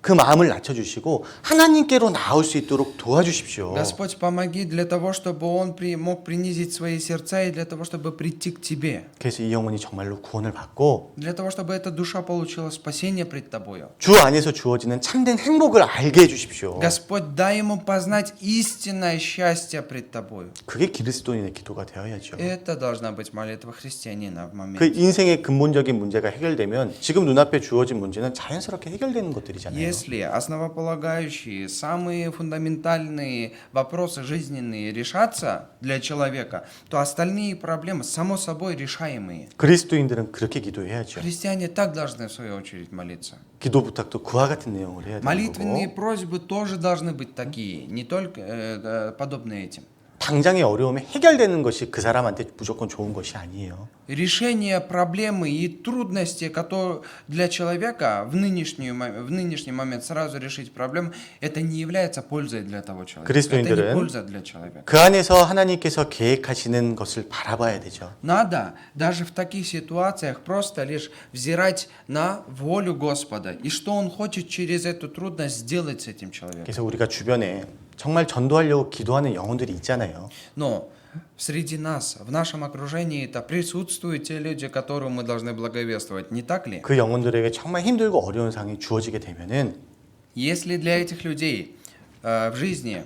그 마음을 낮춰주시고 하나님께로 나올 수 있도록 도와주십시오. Господь, помоги для того, чтобы он мог принизить свои сердца и для того, чтобы прийти к Тебе. 그래서 이 영혼이 정말로 구원을 받고 Для того, чтобы эта душа получила спасение пред Тобою. 주 안에서 주어지는 참된 행복을 알게 해주십시오. Господь, дай ему познать истинное счастье пред Тобою. 그게 그리스도인의 기도가 되어야죠. Это должна быть молитва христианина в 그 моменте. 인생의 근본적인 문제가 해결되면 지금 눈앞에 주어진 문제는 자연스럽게 해결되는 것들이잖아요. Если основополагающие, самые фундаментальные вопросы жизненные решатся для человека, то остальные проблемы само собой решаемые. 그리스도인들은 그렇게 기도해야죠. Христиане так должны в свою очередь молиться. 기도 부탁도 그와 같은 내용을 해야 되는 Молитвенные 거고 просьбы тоже должны быть такие, не только подобные этим. 당장의 어려움이 해결되는 것이 그 사람한테 무조건 좋은 것이 아니에요. Решение проблемы и трудности, которые для человека в нынешний момент сразу решить проблему, это не является пользой для того человека. Это не 그리스도인들은 польза для человека. 그 안에서 하나님께서 계획하시는 것을 바라봐야 되죠. Надо даже в таких ситуациях просто лишь взирать на волю Господа и что Он хочет через эту трудность сделать с этим человеком. 그래서 우리가 주변에 정말 전도하려고 기도하는 영혼들이 있잖아요. Но среди нас, в нашем окружении, это присутствуют те люди, которым мы должны благовествовать, не так ли? 그 영혼들에게 정말 힘들고 어려운 상황이 주어지게 되면은 Если для этих людей в жизни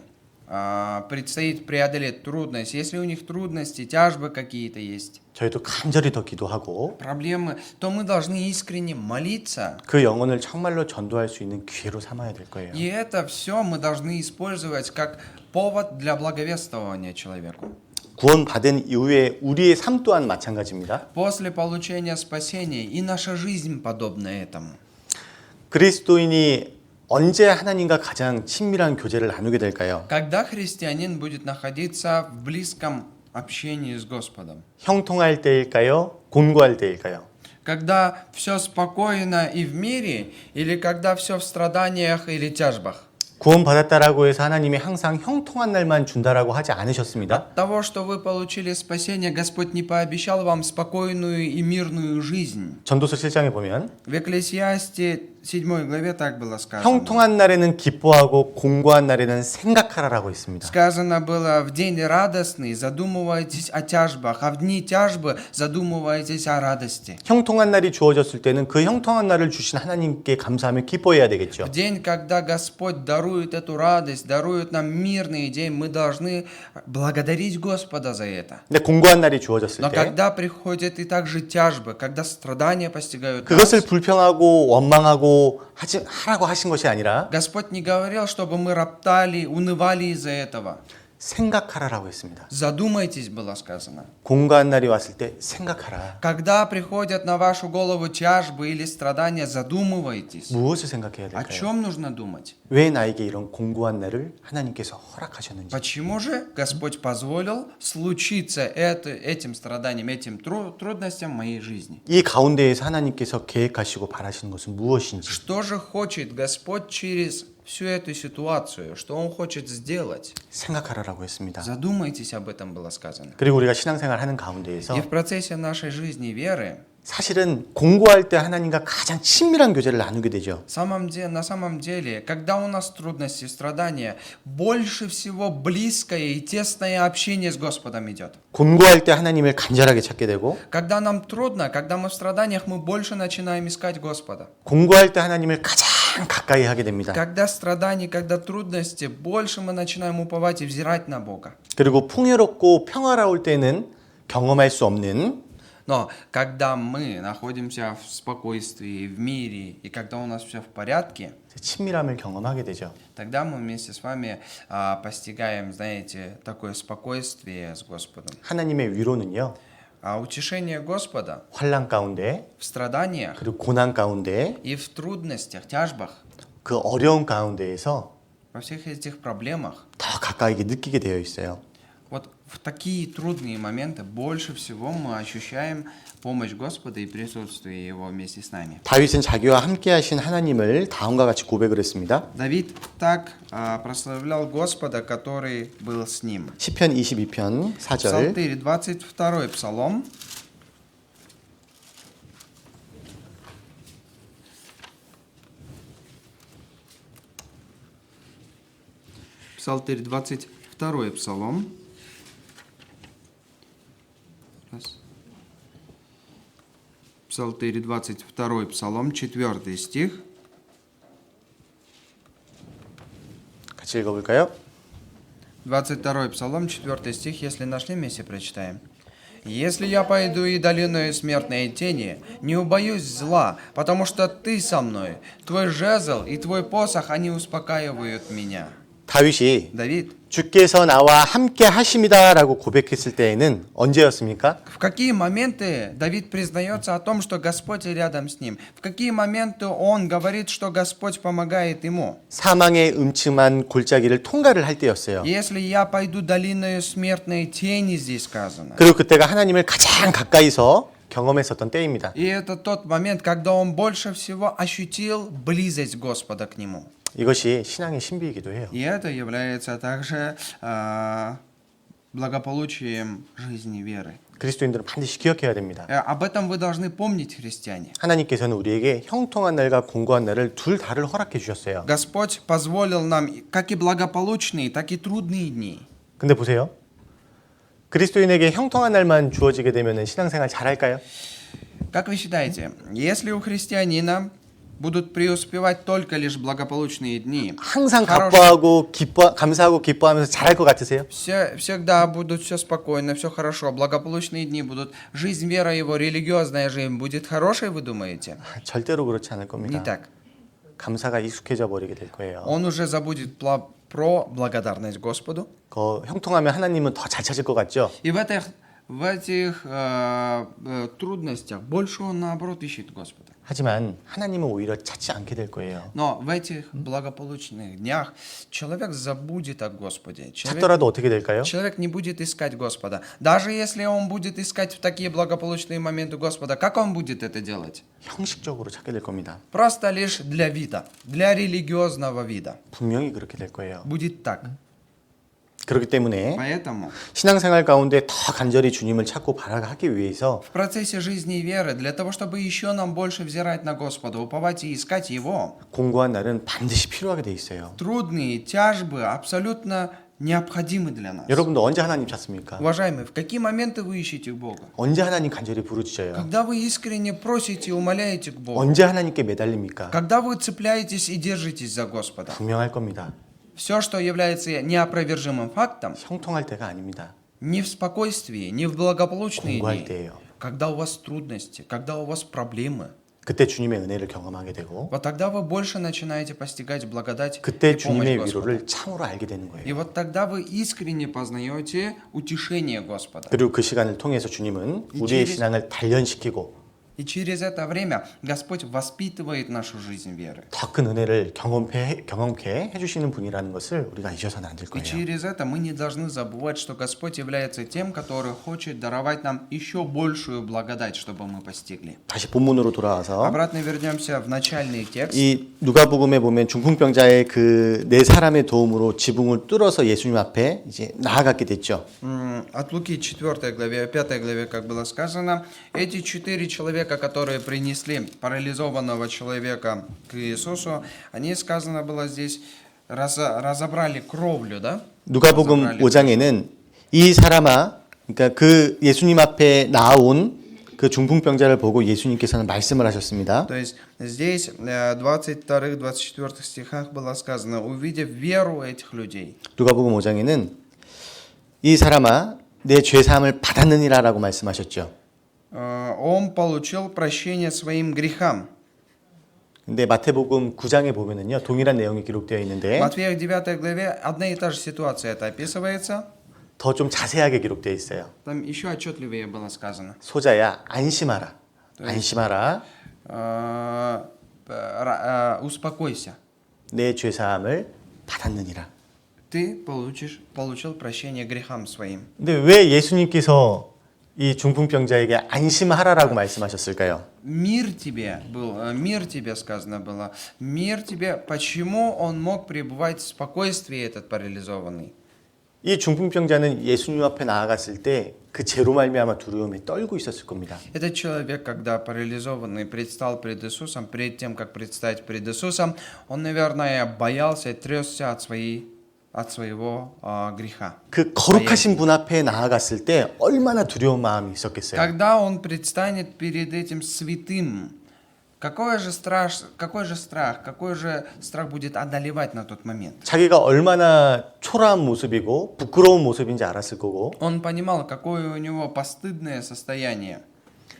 предстоит преодолеть трудность, если у них трудности, тяжбы какие-то есть, 저희도 간절히 더 기도하고 проблемы, то мы должны искренне молиться. 그 영혼을 정말로 전도할 수 있는 기회로 삼아야 될 거예요. И это все мы должны использовать как повод для благовествования человеку. 구원받은 이후에 우리의 삶 또한 마찬가지입니다. После получения спасения и наша жизнь подобна этому. 그리스도인이 언제 하나님과 가장 친밀한 교제를 나누게 될까요? Когда христианин будет находиться в близком общении с Господом? 형통할 때일까요? 곤고할 때일까요? Когда все спокойно и в мире, или когда все в страданиях или тяжбах? 구원받았다라고 해서 하나님이 항상 형통한 날만 준다라고 하지 않으셨습니다. От того, что вы получили спасение, Господь не пообещал вам спокойную и мирную жизнь. 전도서 7장에 보면 В Экклесиасте 7 главе так было сказано. 형통한 날에는 기뻐하고 곤고한 날에는 생각하라라고 있습니다. Сказано было, в день радостный задумывайтесь о тяжбах, а в дни тяжбы задумывайтесь о радости. 형통한 날이 주어졌을 때는 그 형통한 날을 주신 하나님께 감사하며 기뻐해야 되겠죠. В день, когда Господь дарует эту радость, дарует нам мирный день, мы должны благодарить Господа за это. 근데 곤고한 날이 주어졌을 Но 때 когда приходят и также тяжбы, когда страдания постигают 그것을 нас, 불평하고 원망하고 하라고 하신 것이 아니라 Господь не говорил, чтобы мы роптали, унывали из-за этого. 생각하라라고 했습니다. Задумайтесь, было сказано. 곤고한 날이 왔을 때 생각하라. Когда приходят на вашу голову тяжбы или страдания, задумывайтесь. 무엇을 생각해야 О 될까요? чем нужно думать? 왜 나에게 이런 곤고한 날을 하나님께서 허락하셨는지. Почему же Господь позволил случиться этим страданиям, этим трудностям в моей жизни? 이 가운데에서 하나님께서 계획하시고 바라시는 것은 무엇인지. Что же хочет Господь через всю эту ситуацию? Что Он хочет сделать? 생각하라라고 했습니다. Задумайтесь об этом, было сказано. 그리고 우리가 신앙생활 하는 가운데에서 И в процессе нашей жизни веры 사실은 공고할 때 하나님과 가장 친밀한 교제를 나누게 되죠. На самом деле, когда у нас трудности и страдания, больше всего близкое и тесное общение с Господом идет. 곤고할 때 하나님을 간절하게 찾게 되고 Когда нам трудно, когда мы в страданиях, мы больше начинаем искать Господа. 공고할 때 하나님을 가장 가까이 하게 됩니다. Когда страданий, когда трудности, больше мы начинаем уповать и взирать на Бога. 그리고 풍요롭고 평화로울 때는 경험할 수 없는 Но когда мы находимся в спокойствии, в мире, и когда у нас все в порядке, 친밀함을 경험하게 되죠. тогда мы вместе с вами постигаем, знаете, такое спокойствие с Господом. 하나님의 위로는요. А утешение Господа 환난 가운데 в страданиях 그리고 고난 가운데 и в трудностях, тяжбах, 그 어려운 가운데에서 во всех этих проблемах, 더 가까이 느끼게 되어 있어요. вот в такие трудные моменты больше всего мы ощущаем помощь Господа и присутствие Его вместе с нами. 다윗은 자기와 함께 하신 하나님을 다음과 같이 고백을 했습니다. Давид так прославлял Господа, который был с ним. 시편 22편 4절. Псалтырь, 22 псалом. Псалтырь, 22 псалом. Раз. Псалтырь, 22 псалом, 4 стих. 같이 읽어볼까요? 22 псалом, 4 стих, если нашли, вместе прочитаем. «Если я пойду и долиною смертной тени, не убоюсь зла, потому что ты со мной, твой жезл и твой посох, они успокаивают меня». 다윗이 Давид, 주께서 나와 함께 하심이다라고 고백했을 때에는 언제였습니까? в какие моменты Давид признается о том, что Господь рядом с ним? В какие моменты он говорит, что Господь помогает ему? 사망의 음침한 골짜기를 통과를 할 때였어요. «Если я пойду долиною смертной тени», здесь сказано. 그리고 그때가 하나님을 가장 가까이서 경험했었던 때입니다. И это тот момент, когда он больше всего ощутил близость Господа к нему. 이것이 신앙의 신비이기도 해요. И это является также благополучием жизни веры. 그리스도인들은 반드시 기억해야 됩니다. Об этом вы должны помнить, христиане. 하나님께서는 우리에게 형통한 날과 공고한 날을 둘 다를 허락해 주셨어요. Господь позволил нам как и благополучные, так и трудные дни. 근데 보세요. 그리스도인에게 형통한 날만 주어지게 되면 신앙생활 잘할까요? Как вы считаете, если у христианина будут преуспевать только лишь благополучные дни, 항상 хорошие- 감사하고 기뻐하면서 잘할 것 같으세요? всегда будут все спокойно, все хорошо, благополучные дни будут, жизнь, вера его, религиозная жизнь будет хорошей, вы думаете? 절대로 그렇지 않을 Не 겁니다. так. 감사가 익숙해져 버리게 될 거예요. Он уже забудет про благодарность Господу. 형통하면 하나님은 더 잘 찾을 것 같죠? И в этих трудностях больше он, наоборот, ищет Господа. 하지만 하나님은 오히려 찾지 않게 될 거예요. Но в этих благополучных днях человек забудет о Господе. 찾더라도 어떻게 될까요? Человек не будет искать Господа. Даже если он будет искать в такие благополучные моменты Господа, как он будет это делать? 형식적으로 찾게 될 겁니다. Просто лишь для вида, для религиозного вида. 분명히 그렇게 될 거예요. Будет так. 그렇기 때문에 Поэтому 신앙생활 가운데 더 간절히 주님을 찾고 바라기 위해서 в процессе жизни и веры, для того, чтобы еще нам больше взирать на Господа, уповать и искать Его, 공고한 날은 반드시 필요하게 돼 있어요. трудные тяжбы абсолютно необходимы для нас. 여러분도 언제 하나님 찾습니까? Уважаемые, в какие моменты вы ищете Бога? 언제 하나님 간절히 부르짖어요? Когда вы искренне просите и умоляете к Богу? 언제 하나님께 매달립니까? Когда вы цепляетесь и держитесь за Господа? 분명할 겁니다. Все, что является неопровержимым фактом, 형통할 때가 아닙니다. не в спокойствии, не в благополучные 공부할 дни, 때예요. когда у вас трудности, когда у вас проблемы, 그때 주님의 은혜를 경험하게 되고 вот тогда вы больше начинаете постигать благодать и 그때 помощь 주님의 Господа. 위로를 참으로 알게 되는 И 거예요. вот тогда вы искренне познаете утешение Господа. 그리고 그 시간을 통해서 주님은 우리의 신앙을 단련시키고 И через это время Господь воспитывает нашу жизнь веры. 더 큰 은혜를 경험케 해주시는 분이라는 것을 우리가 잊어서는 안 될 И 거예요. через это мы не должны забывать, что Господь является тем, который хочет даровать нам еще большую благодать, чтобы мы постигли. 다시 본문으로 돌아와서 Обратно вернемся в начальный текст. 이 누가복음에 보면 중풍병자의 그 네 사람의 도움으로 지붕을 뚫어서 예수님 앞에 이제 나아갔게 됐죠. От Луки 4 главе, 5 главе, как было сказано, эти 4 человека человека, которые принесли парализованного человека к Иисусу, они, сказано было здесь, разобрали кровлю, да? 누가복음 разобрали 5장에는 이 사람아, 그러니까 그 예수님 앞에 나온 그 중풍병자를 보고 예수님께서는 말씀을 하셨습니다. То есть здесь в 22-24 стихах было сказано, увидев веру этих людей. 누가복음 5장에는 이 사람아 내 죄 사함을 받았느니라라고 말씀하셨죠. Он получил прощение своим грехам. 근데 마태복음 9장에 보면은요 동일한 내용이 기록되어 В 있는데 Матфея 9 главе одна и та же ситуация это описывается. 더 좀 자세하게 기록되어 있어요. Там еще отчетливее было сказано. 소자야 안심하라. 안심하라. Успокойся. 내 죄 사함을 받았느니라. Ты получил прощение грехам своим. 근데 왜 예수님께서 이 중풍병자에게 안심하라라고 말씀하셨을까요? Мир тебе сказано было. Мир тебе. Почему он мог пребывать в спокойствии, этот парализованный? 이 중풍병자는 예수님 앞에 나아갔을 때 그 죄로 말미암아 두려움에 떨고 있었을 겁니다. Этот человек, когда парализованный предстал пред Иисусом, перед тем, как предстать пред Иисусом, он, наверное, боялся и трясся от своего греха. 그 거룩하신 분 앞에 나아갔을 때 얼마나 두려운 마음이 있었겠어요. Когда он предстанет перед этим святым, какой же страх будет одолевать на тот момент? 자기가 얼마나 초라한 모습이고 부끄러운 모습인지 알았을 거고 Он понимал, какое у него постыдное состояние.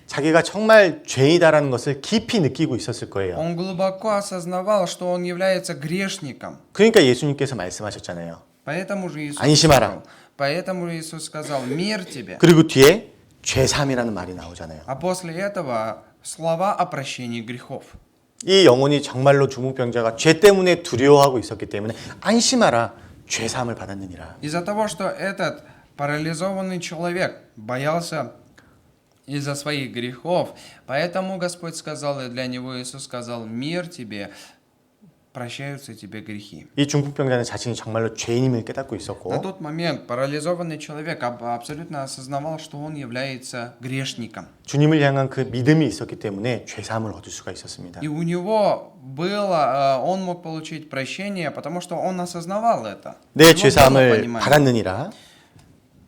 자기가 정말 죄이다라는 것을 깊이 느끼고 있었을 거예요. Он глубоко осознавал, что он является грешником. 그러니까 예수님께서 말씀하셨잖아요. Поэтому же 안심하라. Иисус сказал, мир тебе. 그리고 뒤에 죄삼이라는 말이 나오잖아요. А после этого слова о прощении грехов. 이 영혼이 정말로 중풍병자가 죄 때문에 두려워하고 있었기 때문에 안심하라. 죄사함을 받았느니라. Из-за того, что этот парализованный человек боялся из-за своих грехов, поэтому Господь сказал, и для него Иисус сказал, мир тебе, прощаются тебе грехи. 이 중풍병자는 자신이 정말로 죄인임을 깨닫고 На 있었고 тот момент парализованный человек абсолютно осознавал, что он является грешником. 주님을 향한 그 믿음이 있었기 때문에 죄사함을 얻을 수가 있었습니다. И у него было, он мог получить прощение, потому что он осознавал это. 내 У него было 죄사함을 понимание. 받았느니라.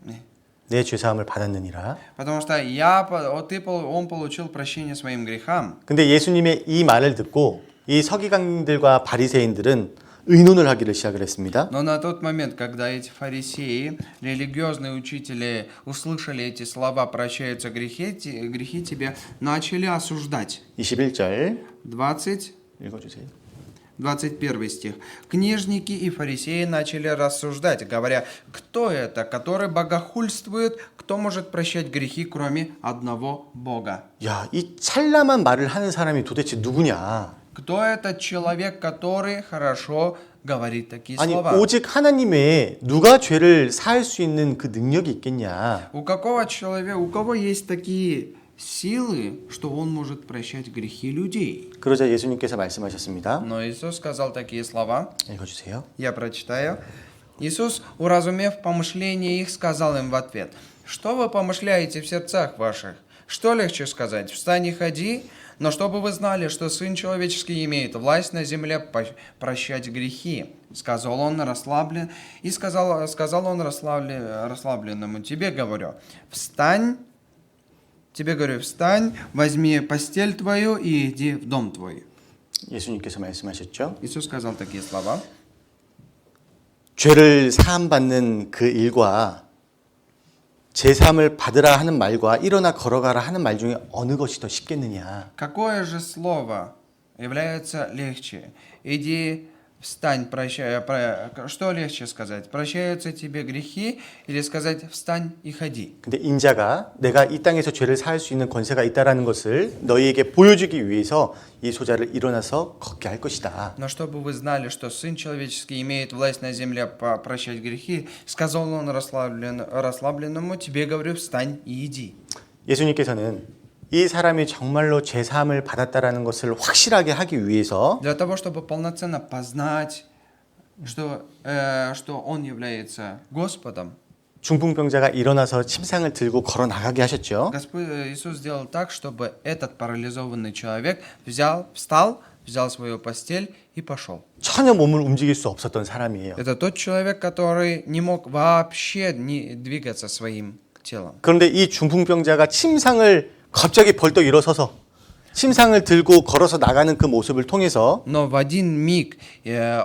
네. 내 죄사함을 받았느니라. Потому что он получил прощение своим грехам. 근데 예수님의 이 말을 듣고 이 서기관들과 바리새인들은 의논을 하기를 시작을 했습니다. Но на тот момент, когда эти фарисеи, религиозные учители, услышали эти слова «прощаются грехи тебе», начали осуждать. 21절 20 읽어주세요. 21 стих. Книжники и фарисеи начали рассуждать, говоря, кто это, который богохульствует, кто может прощать грехи, кроме одного Бога? 야, 이 찰나만 말을 하는 사람이 도대체 누구냐? Кто этот человек, который хорошо говорит такие 아니, слова? 오직 하나님 외에 누가 죄를 사할 수 있는 그 능력이 있겠냐? У какого человека, у кого есть такие силы, что он может прощать грехи людей? 그러자 예수님께서 말씀하셨습니다. Но Иисус сказал такие слова. 읽어주세요. Я прочитаю. Иисус, уразумев помышления их, сказал им в ответ: «Что вы помышляете в сердцах ваших? Что легче сказать? Встань и ходи? Но чтобы вы знали, что Сын Человеческий имеет власть на земле прощать грехи». Сказал он расслабленному: «Тебе говорю, встань, возьми постель твою и иди в дом твой». 예수님께서 말씀하셨죠. Иисус сказал такие слова. 죄를 사함받는 그 일과 제사함을 받으라 하는 말과 일어나 걸어가라 하는 말 중에 어느 것이 더 쉽겠느냐? Какое же слово является легче? Иди, встань, прощай. Что легче сказать? Прощаются тебе грехи или сказать встань и ходи? 근데 인자가 내가 이 땅에서 죄를 사할 수 있는 권세가 있다라는 것을 너희에게 보여주기 위해서 이 소자를 일어나서 걷게 할 것이다. Но чтобы вы знали, что Сын Человеческий имеет власть на земле прощать грехи, сказал он расслабленному: тебе говорю, встань и иди. 예수님께서는 이 사람이 정말로 죄 사함을 받았다라는 것을 확실하게 하기 위해서 Для того, чтобы полноценно познать, что он является Господом, 중풍병자가 일어나서 침상을 들고 걸어 나가게 하셨죠. Господь Иисус сделал так, чтобы этот парализованный человек встал, взял свою постель и пошел. 전혀 몸을 움직일 수 없었던 사람이에요. Это тот человек, который не мог вообще двигаться своим телом. 그런데 이 중풍병자가 침상을 갑자기 벌떡 일어서서 침상을 들고 걸어서 나가는 그 모습을 통해서 Но в один миг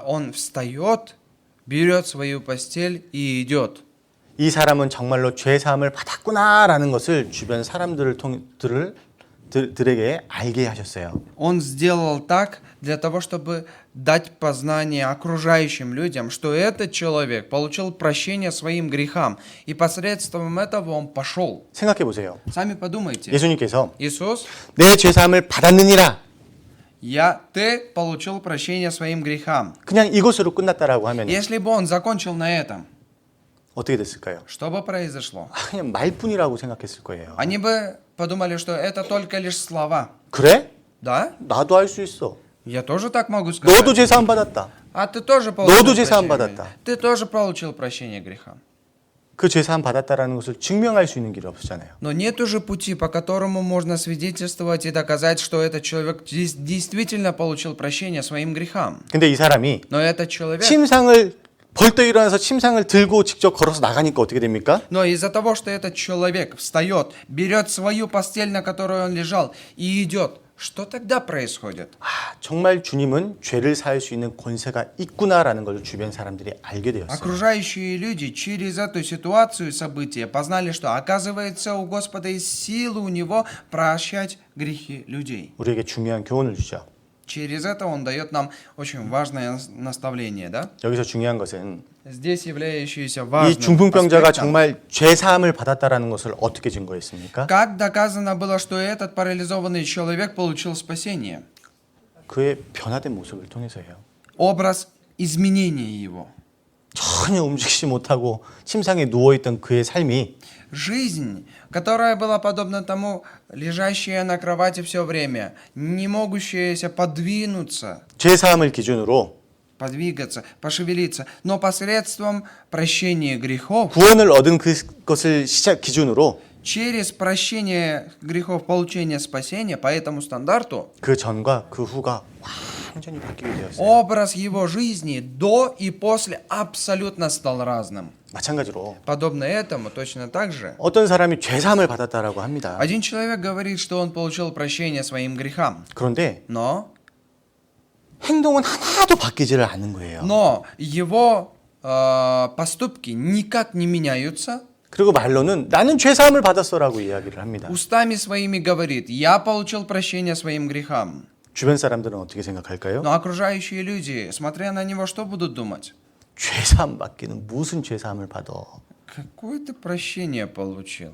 он встает, берет свою постель и идет. 이 사람은 정말로 죄 사함을 받았구나라는 것을 주변 사람들에게 알게 하셨어요. Он сделал так для того, чтобы дать познание окружающим людям, что этот человек получил прощение своим грехам, и посредством этого он пошел. 생각해 보세요. Сами подумайте. 예수님께서 Иисус, 내 죄 사함을 받았느니라 ты получил прощение своим грехам. 그냥 이것으로 끝났다라고 하면 Если бы он закончил на этом, 어떻게 됐을까요? что бы произошло? 그냥 말뿐이라고 생각했을 거예요. Они бы подумали, что это только лишь слова. 그래? Да? 나도 할 수 있어. Я тоже так могу 너도 сказать. 죄 사함 받았다. А ты тоже получил 너도 죄 사함 прощение. 받았다. Ты тоже получил прощение грехам. 그 죄 사함 받았다라는 것을 증명할 수 있는 길이 없었잖아요. Но нет уже пути, по которому можно свидетельствовать и доказать, что этот человек действительно получил прощение своим грехам. 근데 이 사람이 Но этот человек... 침상을 벌떡 일어나서 침상을 들고 직접 걸어서 나가니까 어떻게 됩니까? Но из-за того, что этот человек встает, берет свою постель, на которой он лежал, и идет, что тогда происходит? 정말 주님은 죄를 사할 수 있는 권세가 있구나라는 걸 주변 사람들이 알게 되었어요. Окружающие люди через эту ситуацию, события, познали, что оказывается у Господа есть сила у Него прощать грехи людей. 우리에게 중요한 교훈을 주죠. Через это Он дает нам очень важное наставление, да? 여기서 중요한 것은 Здесь являющееся 이 важным 중풍병자가 аспектом. 정말 죄 사함을 받았다라는 것을 어떻게 증거했습니까? Как доказано было, что этот парализованный человек получил спасение? 그의 변화된 모습을 통해서예요. Образ изменения его. 전혀 움직이지 못하고 침상에 누워있던 그의 삶이 Жизнь, которая была подобна тому, лежащая на кровати все время, не могущаяся подвинуться, 죄 사함을 기준으로 подвигаться, пошевелиться, но посредством прощения грехов, 구원을 얻은 그것을 기준으로 через прощение грехов, получение спасения, по этому стандарту, 그 전과 그 후가 완전히 바뀌게 되었어요. образ его жизни до и после абсолютно стал разным. 마찬가지로 Подобно этому, точно так же, 어떤 사람이 죄 사함을 받았다라고 합니다. один человек говорит, что он получил прощение своим грехам, 그런데 но 행동은 하나도 바뀌지를 않는 거예요. его поступки никак не меняются. 그리고 말로는 나는 죄 사함을 받았어라고 이야기를 합니다. Устами своими говорит, я получил прощение своим грехам. 주변 사람들은 어떻게 생각할까요? Но окружающие люди, смотря на него, что будут думать? 죄 사함 받기는 무슨 죄 사함을 받아? Какое ты прощение получил?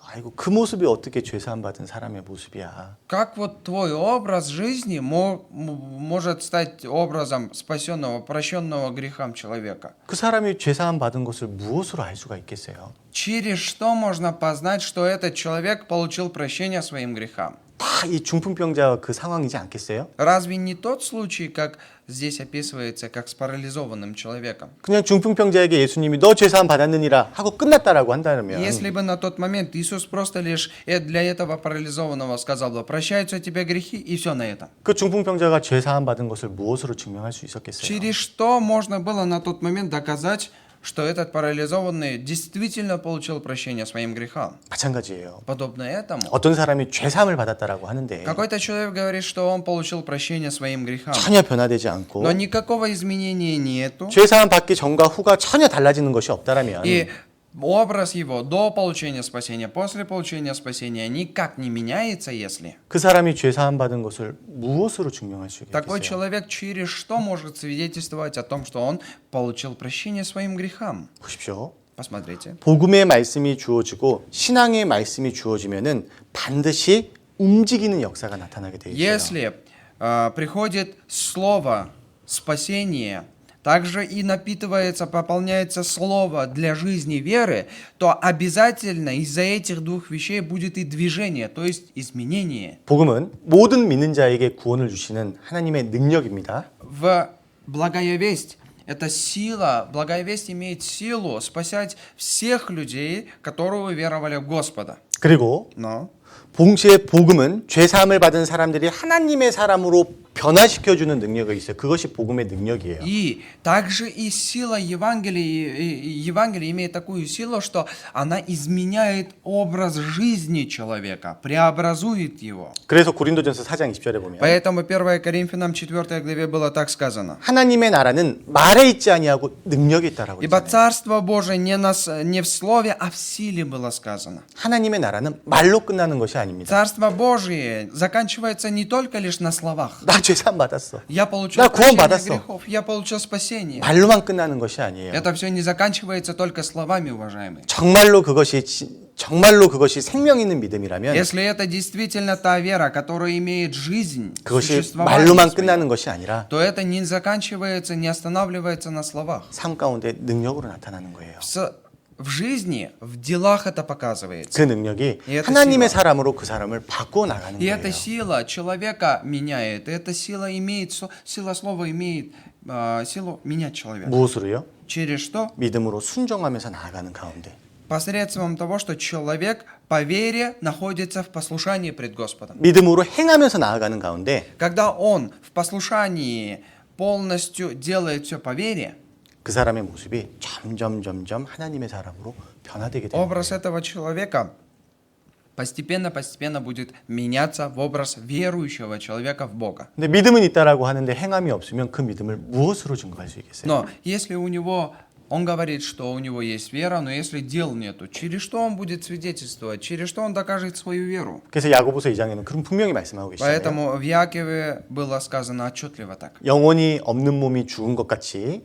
아이고 그 모습이 어떻게 죄 사함 받은 사람의 모습이야? Как вот твой образ жизни может стать образом спасенного, прощенного грехам человека? 그 사람이 죄 사함 받은 것을 무엇으로 알 수가 있겠어요? Через что можно познать, что этот человек получил прощение своим грехам? 다 이 중풍병자와 그 상황이지 않겠어요? Разве не тот случай, как здесь описывается, как с парализованным человеком? 그냥 중풍병자에게 예수님이 너 죄 사함 받았느니라 하고 끝났다라고 한다면 Если бы на тот момент Иисус просто лишь для этого парализованного сказал бы, прощаются тебе грехи, и все на этом. 그 중풍병자가 죄 사함 받은 것을 무엇으로 증명할 수 있었겠어요? Через что можно было на тот момент доказать, что этот парализованный действительно получил прощение своим грехам? 마찬가지예요. Подобно этому, 어떤 사람이 죄 사함을 받았다라고 하는데 какой-то человек говорит, что он получил прощение своим грехам, 전혀 변화되지 않고 но никакого изменения нету, 죄 사함 받기 전과 후가 전혀 달라지는 것이 없다라면 и образ его до получения спасения, после получения спасения никак не меняется, если 그 사람이 죄 사함 받은 것을 무엇으로 증명할 수 такой 있겠어요? человек через что может свидетельствовать о том, что он получил прощение своим грехам? 보십시오. Посмотрите. 복음의 말씀이 주어지고 신앙의 말씀이 주어지면은 반드시 움직이는 역사가 나타나게 돼 있어요. Если приходит слово спасения, также и напитывается, пополняется слово для жизни веры, то обязательно из-за этих двух вещей будет и движение, то есть изменение. 복음은 모든 믿는 자에게 구원을 주시는 하나님의 능력입니다. В благая весть эта сила, благая весть имеет силу спасать всех людей, которые уверовали в Господа. 그리고 Но 동시에 복음은 죄 사함을 받은 사람들이 하나님의 사람으로 변화시켜 주는 능력이 있어요. 그것이 복음의 능력이에요. и также и сила Евангелия, Евангелие имеет такую силу, что она изменяет образ жизни человека, преобразует его. 그래서 고린도전서 4장 20절에 보면 Поэтому 1 Коринфянам 4 главе было так сказано. 하나님의 나라는 말에 있지 아니하고 능력이 있다라고 Ибо 했잖아요. Царство Божие не в слове, а в силе было сказано. 하나님의 나라는 말로 끝나는 것이 아닙니다. Царство Божие заканчивается не только лишь на словах. 나 죄 사함 받았어. Я получил 나 구원 прощение 받았어. грехов, я получил спасение. 말로만 끝나는 것이 아니에요. Это все не заканчивается только словами, уважаемые. 정말로 그것이 생명 있는 믿음이라면 Если это действительно та вера, которая имеет жизнь, 그것이 существование 말로만 свое, 끝나는 것이 아니라 то это не заканчивается, не останавливается на словах. 삶 가운데 능력으로 나타나는 거예요. В жизни, в делах это показывается. 그 능력이 И это 하나님의 сила. 사람으로 그 사람을 바꾸어 나가는 И 거예요. эта сила человека меняет. Эта сила имеет, сила слова имеет силу менять человека. 무엇으로요? Через что? 믿음으로 순종하면서 나아가는 가운데. Посредством того, что человек по вере находится в послушании пред Господом. 믿음으로 행하면서 나아가는 가운데 Когда он в послушании полностью делает все по вере, 그 사람의 모습이 점점 하나님의 사람으로 변화되게 됩니다. образ этого человека постепенно будет меняться в образ верующего человека в Бога. 근데 믿음은 있다라고 하는데 행함이 없으면 그 믿음을 무엇으로 증거할 수 있겠어요? Но если у него, он говорит, что у него есть вера, но если дел нету, через что он будет свидетельствовать, через что он докажет свою веру? 그래서 야고보서 2장에는 그럼 분명히 말씀하고 계시잖아요. Поэтому в Якове было сказано отчетливо так. 영혼이 없는 몸이 죽은 것 같이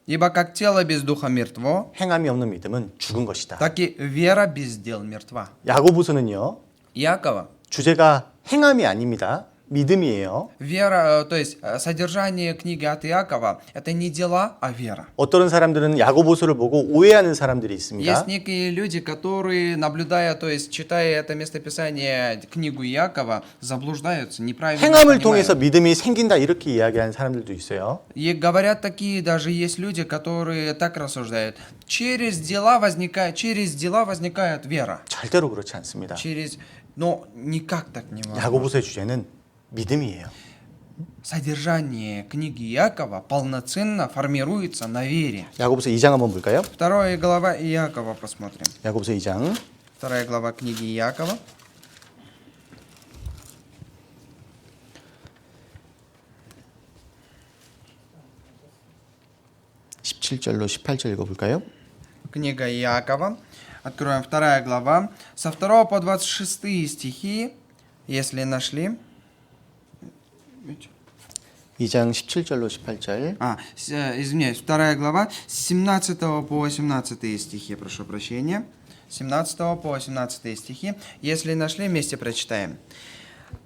Ибо как тело без духа мертво, 행함이 없는 믿음은 죽은 것이다. так и вера без дел мертва. 야고보서는요. Якова, 주제가 행함이 아닙니다. 믿음이에요. вера, то есть содержание книги от Иакова, это не дела, а вера. 어떤 사람들은 야고보서를 보고 오해하는 사람들이 있습니다. Есть некие люди, которые, наблюдая, то есть читая это местописание, книгу Иакова, заблуждаются, неправильно 행함을 통해서 понимают. 믿음이 생긴다 이렇게 이야기하는 사람들도 있어요. И говорят такие, даже есть люди, которые так рассуждают. Через дела возникает вера. 절대로 그렇지 않습니다. Но никак так не может. 야고보서의 주제는 믿음이에요. Содержание книги Иакова полноценно формируется на вере. 야고보서 2장 한번 볼까요? 2 глава Иакова посмотрим. 야고보서 2장 2 глава книги Иакова. 17절로 18절 읽어볼까요? Книга Иакова. Откроем 2 глава. Со 2 по 26 стихи, если нашли. 2장 17절로 18절. Извиняюсь, 2 глава, с 17 по 18 стихи, прошу прощения. 17 по 18 стихи. Если нашли, вместе прочитаем.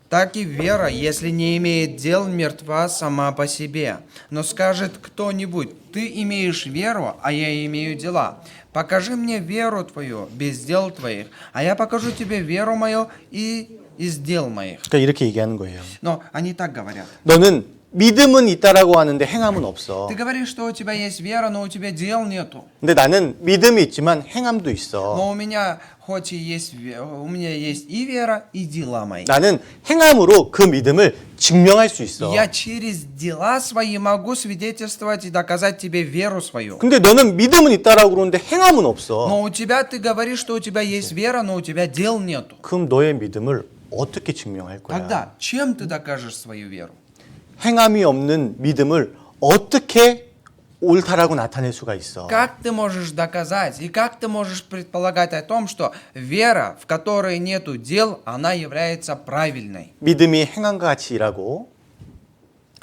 Так и вера, если не имеет дел, мертва сама по себе. Но скажет кто-нибудь: ты имеешь веру, а я имею дела. Покажи мне веру твою без дел твоих, а я покажу тебе веру мою и из дел моих. 그러니까 이렇게 얘기하는 거예요. Но они так говорят. 너는 믿음은 있다라고 하는데 행함은 없어. Ты говоришь, что у тебя есть вера, но у тебя дел нету. 근데 나는 믿음이 있지만 행함도 있어. Но у меня хоть и есть, у меня есть и вера, и дела мои. 나는 행함으로 그 믿음을 증명할 수 있어. Я через дела свои могу свидетельствовать и доказать тебе веру свою. 근데 너는 믿음은 있다라고 그러는데 행함은 없어. Но у тебя, ты говоришь, что у тебя есть вера, но у тебя дел нету. 그럼 너의 믿음을 어떻게 증명할 거야? Тогда чем ты докажешь свою веру? 행함이 없는 믿음을 어떻게 옳다라고 나타낼 수가 있어? Как ты можешь доказать и как ты можешь предполагать о том, что вера, в которой нету дел, она является правильной? 믿음이 행함과 같이 일하고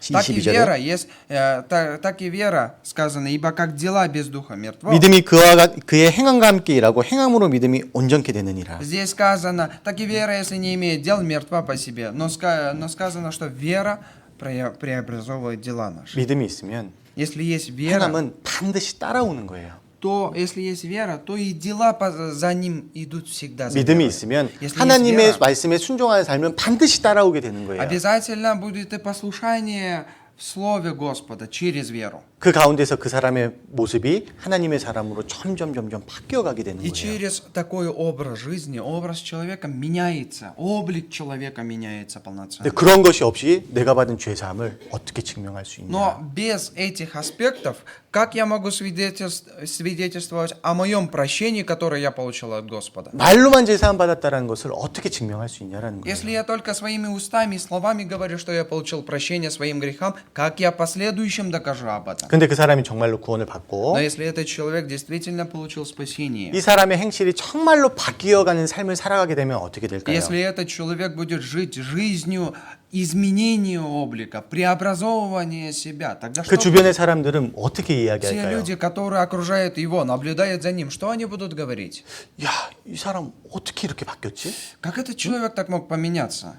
Так и вера 22절에 есть, так и вера сказано, ибо как дела без духа мертво. 믿음이 그의 행함과 함께 일하고 행함으로 믿음이 온전케 되느니라. Здесь сказано, так и вера, если не имеет дел, мертва по себе. Но сказано, что вера преобразовывает дела наши. 믿음이 있으면 Если есть вера, 행함은 반드시 따라오는 거예요. то если есть вера, то и дела за ним идут всегда. за 믿음이 верой. 있으면 Если 하나님의 есть вера, 말씀에 순종하는 삶은 반드시 따라오게 되는 거예요. обязательно будет и послушание в Слове Господа через веру. 그 가운데서 그 사람의 모습이 하나님의 사람으로 점점 바뀌어가게 되는 И 거예요. через такой образ жизни, образ человека меняется, облик человека меняется полноценно. 근데 그런 것이 없이 내가 받은 죄 사함을 어떻게 증명할 수 있냐? Но без этих аспектов, как я могу свидетельствовать о моем прощении, которое я получил от Господа? 말로만 죄 사함 받았다라는 것을 어떻게 증명할 수 있냐라는 거예요. Если я только своими устами и словами говорю, что я получил прощение своим грехам, как я в последующем докажу об этом? 근데 그 사람이 정말로 구원을 받고 Но если этот человек действительно получил спасение, 이 사람의 행실이 정말로 바뀌어가는 삶을 살아가게 되면 어떻게 될까요? если этот человек будет жить жизнью изменения облика, преобразовывания себя, тогда 그 что 주변의 사람들은 어떻게 те 이야기할까요? люди, которые окружают его, наблюдают за ним, что они будут говорить? 야, 이 사람 어떻게 이렇게 바뀌었지? Как этот человек так мог поменяться?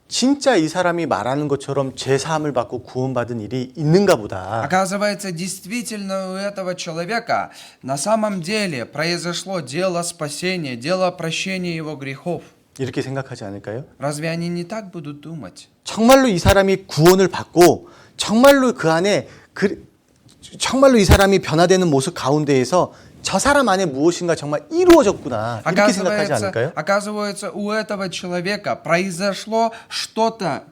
진짜 이 사람이 말하는 것처럼 죄 사함을 받고 구원받은 일이 있는가 보다. Оказывается, действительно у этого человека на самом деле произошло дело спасения, дело прощения его грехов. 이렇게 생각하지 않을까요? Разве они не так будут думать? 정말로 이 사람이 구원을 받고 정말로 그 안에 정말로 이 사람이 변화되는 모습 가운데에서 저 사람 안에 무엇인가 정말 이루어졌구나 이렇게 생각하지 않을까요? Оказывается, у этого человека произошло что-то,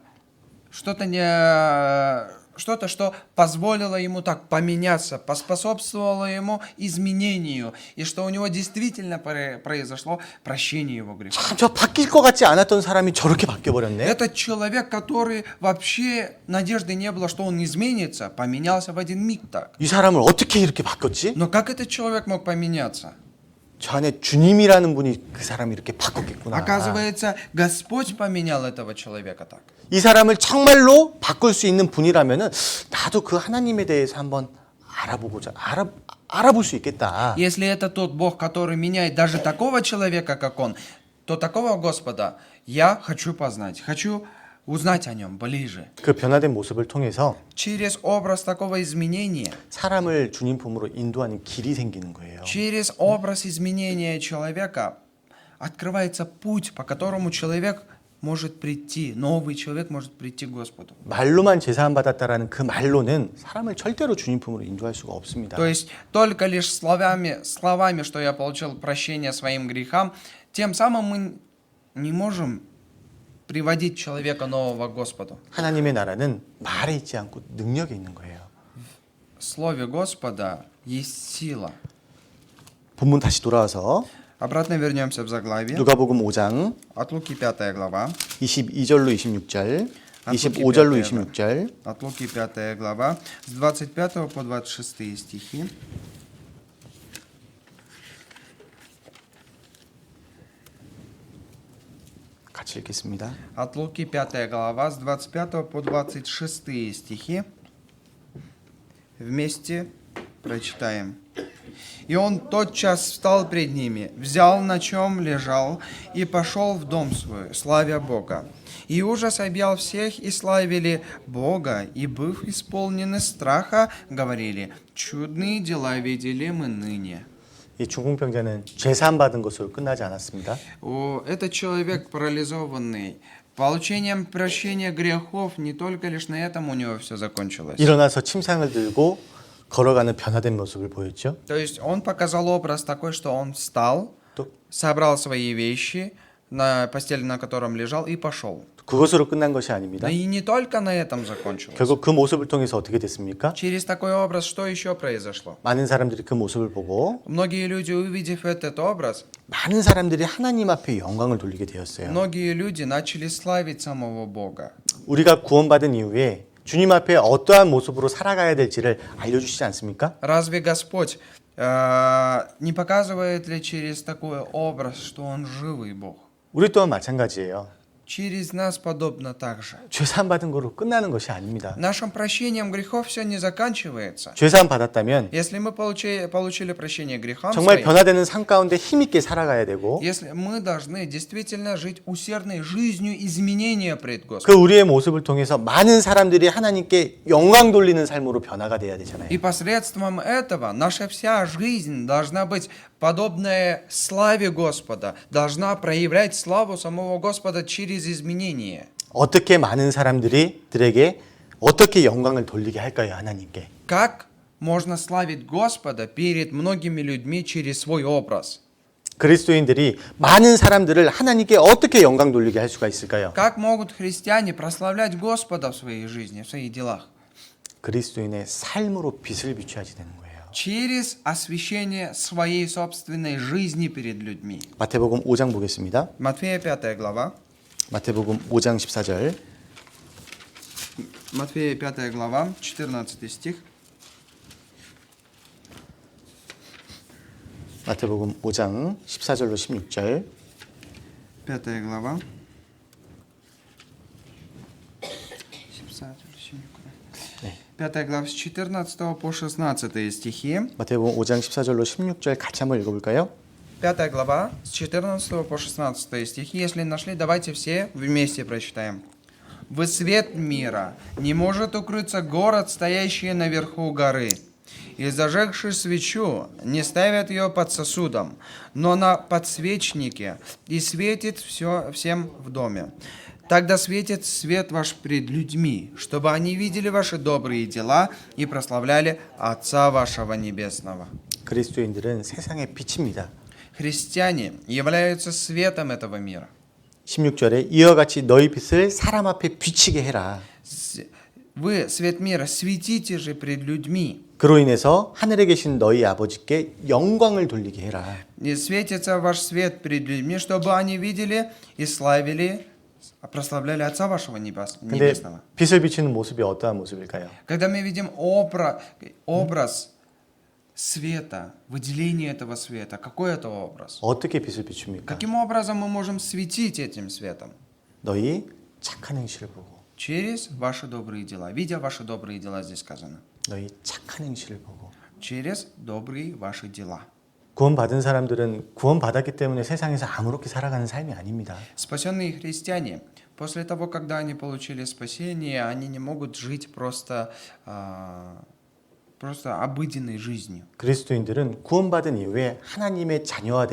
что позволило ему так поменяться, поспособствовало ему изменению, и что у него действительно произошло прощение его грехов. 참, 저 바뀔 것 같지 않았던 사람이 저렇게 바뀌어버렸네. Этот человек, который вообще надежды не было, что он изменится, поменялся в один миг так. 이 사람을 어떻게 이렇게 바꿨지? Но как этот человек мог поменяться? 저 안에 주님이라는 분이 그 사람을 이렇게 바꿨겠구나. Оказывается, Господь поменял этого человека так. 이 사람을 정말로 바꿀 수 있는 분이라면은 나도 그 하나님에 대해서 한번 알아볼 수 있겠다. Если это тот Бог, который меняет даже такого человека, как он, то такого Господа я хочу познать, хочу узнать о нем ближе. 그 변화된 모습을 통해서 Через образ такого изменения, 사람을 주님 품으로 인도하는 길이 생기는 거예요. через образ изменения человека открывается путь, по которому человек может прийти, новый человек может прийти к Господу. 말로만 제사함 받았다라는 그 말로는 사람을 절대로 주님 품으로 인도할 수가 없습니다. То есть только лишь словами, что я получил прощение своим грехам, тем самым мы не можем приводить человека нового к Господу. 하나님의 나라는 말에 있지 않고 능력에 있는 거예요. В Слове Господа есть сила. 본문 다시 돌아와서 Обратно вернемся в заглавие. 누가복음 5장 От Луки 5 глава. 22절로 26절, 아, 25절로 Луки 26절, От Луки 5 глава. С 25 по 26 стихи. 같이 읽겠습니다. От Луки 5 глава. С 25 по 26 стихи. Вместе прочитаем. И он тотчас встал пред ними, взял, на чем лежал, и пошел в дом свой, славя Бога. И ужас объял всех, и славили Бога, и, быв исполнены страха, говорили, чудные дела видели мы ныне. 이 중풍병자는 죄사함 받은 것으로 끝나지 않았습니다. Этот человек парализованный, получением прощения грехов, не только лишь на этом у него все закончилось. 일어나서 침상을 들고 걸어가는 변화된 모습을 보였죠. То есть он показал образ такой, что он встал, 또 собрал свои вещи на постели, на котором лежал, и пошел. 그것으로 끝난 것이 아닙니다. И не только на этом закончилось. 결국 그 모습을 통해서 어떻게 됐습니까? Через такой образ что еще произошло? 많은 사람들이 그 모습을 보고 Многие люди, увидев этот образ, 많은 사람들이 하나님 앞에 영광을 돌리게 되었어요. многие люди начали славить самого Бога. 우리가 구원받은 이후에 주님 앞에 어떠한 모습으로 살아가야 될지를 알려주시지 않습니까? Разве Господь не показывает ли через такой образ, что Он живый Бог? 우리 또한 마찬가지예요. Через нас подобно так же. 죄사함 받은 거로 끝나는 것이 아닙니다. Нашим прощением грехов все не заканчивается. 죄사함 받았다면 Если мы получили прощение грехам 정말 своим, 변화되는 삶 가운데 힘있게 살아가야 되고 если мы должны действительно жить усердной жизнью изменения пред 그 Господом. 우리의 모습을 통해서 많은 사람들이 하나님께 영광 돌리는 삶으로 변화가 돼야 되잖아요. И посредством этого наша вся жизнь должна быть подобная славе Господа, должна проявлять славу самого Господа через изменение. 어떻게 많은 사람들에게 어떻게 영광을 돌리게 할까요, 하나님께? Как можно славить Господа перед многими людьми через свой образ? 그리스도인들이 많은 사람들을 하나님께 어떻게 영광 돌리게 할 수가 있을까요? Как могут христиане прославлять Господа в своей жизни, в своих делах? 그리스도인의 삶으로 빛을 비춰야지 되는 거예요. Через освящение своей собственной жизни перед людьми. 마태복음 5장 보겠습니다. Матфея 5 глава. 마태복음 5장 14절. Матфея 5 глава, 14 стих. 마태복음 5장 14절로 16절. 5 глава. 14, 16. 네. 5 глава с 14 по 16 стихи. 마태복음 5장 14절로 16절 같이 한번 읽어볼까요? 5 глава с 14 по 16 стихи. Если нашли, давайте все вместе прочитаем. «Вы свет мира, не может укрыться город, стоящий наверху горы. И зажегши свечу, не ставят ее под сосудом, но на подсвечнике, и светит всем в доме. Тогда светит свет ваш пред людьми, чтобы они видели ваши добрые дела и прославляли Отца вашего Небесного». 그리스도인들은 세상의 빛입니다. Христиане являются светом этого мира. 16절에 이와 같이 너희 빛을 사람 앞에 비치게 해라. Вы, свет мира, светите же пред людьми. 그로 인해서 하늘에 계신 너희 아버지께 영광을 돌리게 해라. И светится ваш свет пред людьми, чтобы они видели и славили, прославляли Отца вашего 근데 Небесного. 빛을 비추는 모습이 어떠한 мо습일까요? Когда мы видим образ света, выделение этого света, какой это образ? 어떻게 빛을 비춥니까? Каким образом мы можем светить этим светом? 너희 착한 행실을 보고 Через ваши добрые дела. Видя ваши добрые дела, здесь сказано. 너희 착한 행실을 보고 Через добрые ваши дела. 구원받은 사람들은 구원받았기 때문에 세상에서 아무렇게 살아가는 삶이 아닙니다. Спасенные христиане, после того, когда они получили спасение, они не могут жить просто обыденной жизнью. 그리스도인들은 구원받은 이후에 하나님의 자녀가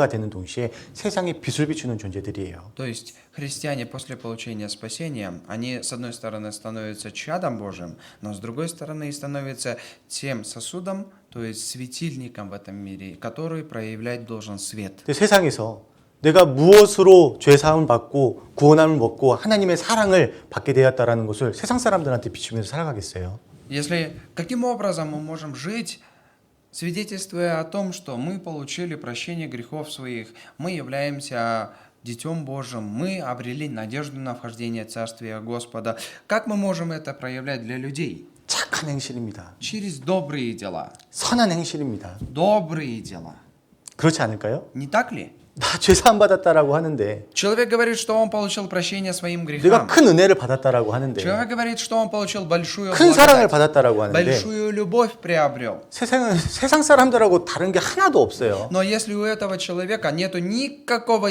되는 동시에 세상에 빛을 비추는 존재들이에요. То есть христиане после получения спасения, они с одной стороны становятся чадом Божьим, но с другой стороны становятся тем сосудом, то есть светильником в этом мире, который проявлять должен свет. 근데 세상에서 내가 무엇으로 죄사함을 받고 구원함을 먹고 하나님의 사랑을 받게 되었다라는 것을 세상 사람들한테 비추면서 살아가겠어요. Если каким образом мы можем жить, свидетельствуя о том, что мы получили прощение грехов своих, мы являемся Детем Божьим, мы обрели надежду на вхождение в Царствие Господа. Как мы можем это проявлять для людей? 착한 행실입니다. Через добрые дела. 선한 행실입니다. Добрые дела. 그렇지 않을까요? Не так ли? 나 죄사함 받았다라고 하는데 Человек говорит, что он получил прощение своим 내가 грехам. 큰 은혜를 받았다라고 하는데 Человек говорит, что он получил большую 큰 사랑을 благодать, 받았다라고 하는데 большую любовь приобрел. 세상 사람들하고 다른 게 하나도 없어요. Но если у этого человека нету никакого,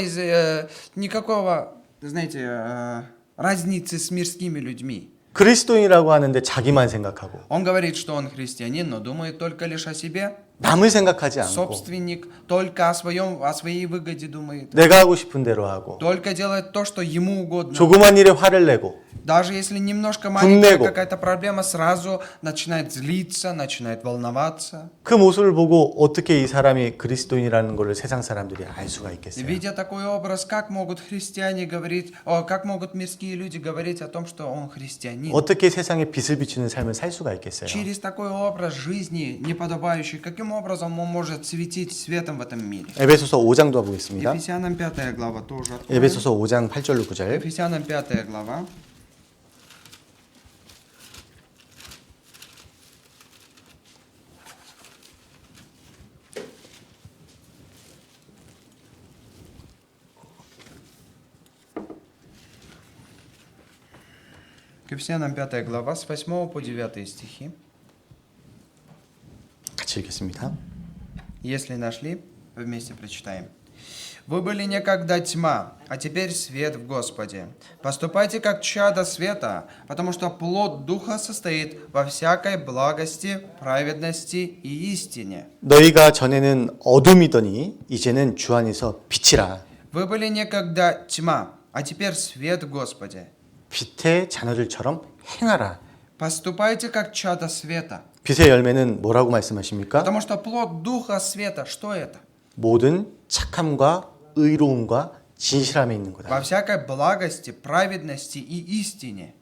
знаете, разницы с мирскими людьми. 그리스도인이라고 하는데 자기만 생각하고 Он говорит, что он христианин, но думает только лишь о себе. 남을 생각하지 않고 Собственник, только о своей выгоде думает. 내가 하고 싶은 대로 하고 Только делает то, что ему угодно. 조그만 일에 화를 내고 Даже если немножко маленькая 분내고. какая-то проблема, сразу начинает злиться, начинает волноваться. 그 모습을 보고 어떻게 이 사람이 그리스도인이라는 것을 세상 사람들이 알 수가 있겠어요. Видя такой образ, как могут христиане говорить, как могут мирские люди говорить о том, что он христианин? 어떻게 세상에 빛을 비추는 삶을 살 수가 있겠어요. Через такой образ жизни, неподобающий, каким образом он может светить светом в этом мире? 에베소서 5장도 보겠습니다. Ефесянам 5 глава тоже откроем. 에베소서 5장 8절로 9절. Ефесянам 5 глава. Ефесянам 5 глава с 8 по 9 стихи. 같이 읽겠습니다. Если нашли, вместе прочитаем. «Вы были некогда тьма, а теперь свет в Господе. Поступайте как чада света, потому что плод Духа состоит во всякой благости, праведности и истине». 너희가 전에는 어둠이더니 이제는 주 안에서 빛이라. Вы были некогда тьма, а теперь свет в Господе. 빛의 자녀들처럼 행하라. Поступайте как чада света. 빛의 열매는 뭐라고 말씀하십니까? Потому что плод Духа Света, что это? 모든 착함과 의로움과 진실함에 있는 거다. Во всякой благости, праведности и истине.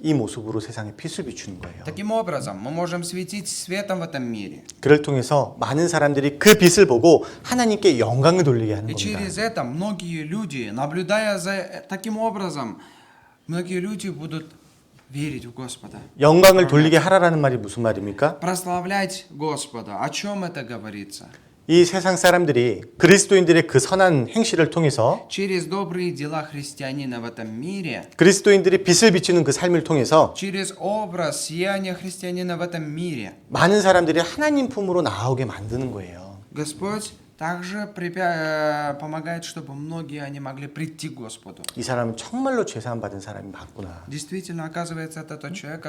이 모습으로 세상에 빛을 비추는 거예요. Таким образом, мы можем светить светом в этом мире. 그를 통해서 많은 사람들이 그 빛을 보고 하나님께 영광을 돌리게 하는 И 겁니다. через это многие люди, наблюдая за таким образом, многие люди будут верить в Господа. 영광을 돌리게 하라라는 말이 무슨 말입니까? Прославлять Господа. О чем это говорится? 이 세상 사람들이 그리스도인들의 그 선한 행실을 통해서 Через добрые дела христианина в этом мире, 그리스도인들이 빛을 비추는 그 삶을 통해서 через образ сияния христианина в этом мире, 많은 사람들이 하나님 품으로 나오게 만드는 거예요. Господь также помогает, чтобы многие они могли прийти к Господу. 이 사람은 정말로 죄사함 받은 사람이 맞구나. Действительно, оказывается, это тот человек,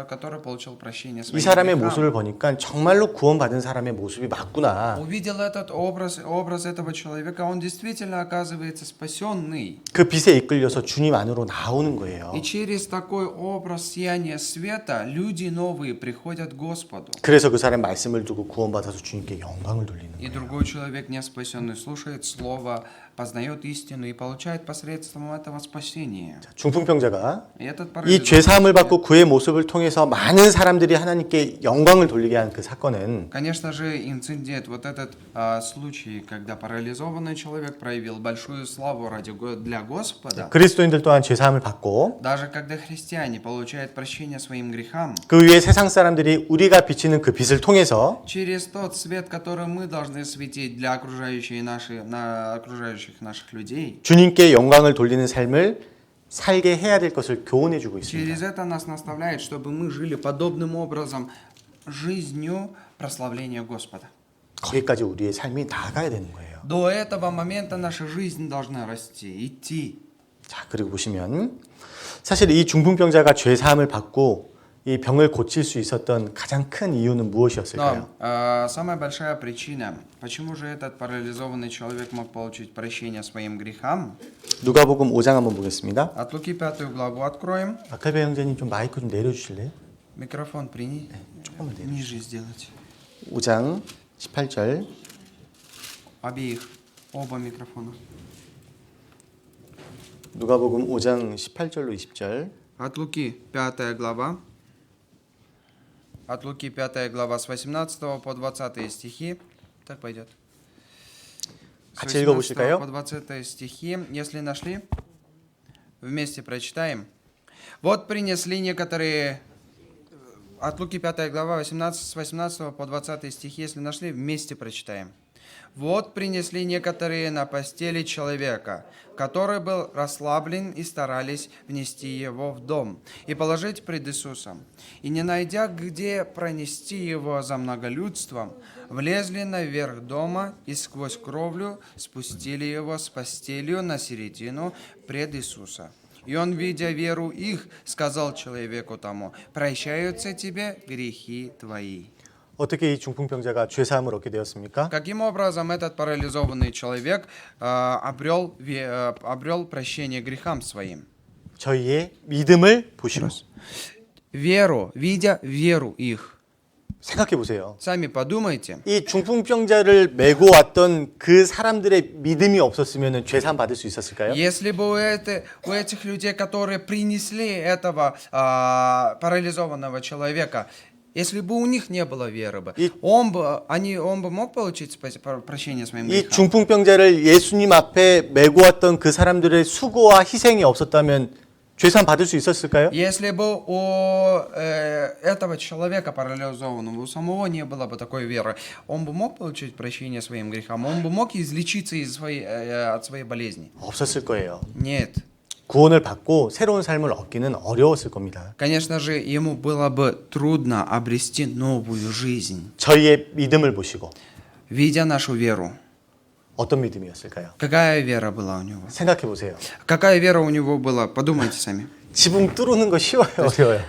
который получил прощение 이 своих 사람의 грехов. 모습을 보니까 정말로 구원받은 사람의 모습이 맞구나. Увидел этот образ этого человека, он действительно оказывается спасенный. 그 빛에 이끌려서 주님 안으로 나오는 거예요. И через такой образ сияния света люди новые приходят к Господу. 그래서 그 사람 말씀을 두고 구원받아서 주님께 영광을 돌리는 И 거예요. другой человек, не спасенный, слушает Слово, познает истину и получает посредством этого спасение. 중풍병자가 И этот 이 죄사함을 받고 그의 모습을 통해서 많은 사람들이 하나님께 영광을 돌리게 한 그 사건은 Конечно же, инцидент, вот этот случай, когда парализованный человек проявил большую славу для Господа, 그리스도인들 또한 죄사함을 받고 даже когда христиане получают прощение своим грехам, 그 위에 세상 사람들이 우리가 비치는 그 빛을 통해서 через тот свет, который мы должны светить для окружающих наших людей, 주님께 영광을 돌리는 삶을 살게 해야 될 것을 교훈해 주고 있습니다. через это нас наставляет, чтобы мы жили подобным образом, жизнью прославления Господа. 거기까지 우리의 삶이 나아가야 되는 거예요. До этого момента наша жизнь должна расти, идти. 자, 그리고 보시면 사실 이 중풍병자가 죄 사함을 받고 이 병을 고칠 수 있었던 가장 큰 이유는 무엇이었을까요? Но самая большая причина, почему же этот парализованный человек мог получить прощение своим грехам, 누가복음 5장 한번 보겠습니다. от Луки 5 главу откроем. 아칼베 형제님 좀 마이크 좀 내려주실래요? Микрофон 조금만 내려. ниже сделать. 5장 18절 оба микрофона. 누가복음 5장 18절로 20절 От Луки 5 глава. От Луки 5 глава с 18 по 20 стихи. Так пойдет. С 같이 18 읽어보실까요? по 20 стихи. Если нашли, вместе прочитаем. Вот принесли некоторые... От Луки 5 глава с 18 по 20 стихи. Если нашли, вместе прочитаем. Вот принесли некоторые на постели человека, который был расслаблен, и старались внести его в дом и положить пред Иисусом. И не найдя, где пронести его за многолюдством, влезли наверх дома и сквозь кровлю спустили его с постелью на середину пред Иисуса. И он, видя веру их, сказал человеку тому: «Прощаются тебе грехи твои». 어떻게 이 중풍병자가 죄 사함을 얻게 되었습니까? Каким образом этот парализованный человек обрел прощение грехам своим? 저희의 믿음을 보시고 Веру, видя веру их. 생각해 보세요. Сами подумайте. 이 중풍병자를 메고 왔던 그 사람들의 믿음이 없었으면 죄 사함 받을 수 있었을까요? Если бы у этих людей, которые принесли этого парализованного человека, если бы у них не было веры бы, он бы мог получить прощение своим 이 грехам? 중풍병자를 예수님 앞에 메고 왔던 그 사람들의 수고와 희생이 없었다면 죄 사함 받을 수 있었을까요? Если бы у этого человека парализованного, у самого не было бы такой веры, он бы мог получить прощение своим грехам, он бы мог излечиться от своей болезни? 없었을 거예요. Нет. 구원을 받고 새로운 삶을 얻기는 어려웠을 겁니다. Конечно же, ему было бы трудно обрести новую жизнь, 저희의 믿음을 보시고 видя нашу веру. 어떤 믿음이었을까요? Какая вера была у него? 생각해 보세요. Какая вера у него была? Подумайте сами. 지붕 뚫는 거 쉬워요, 어려워요?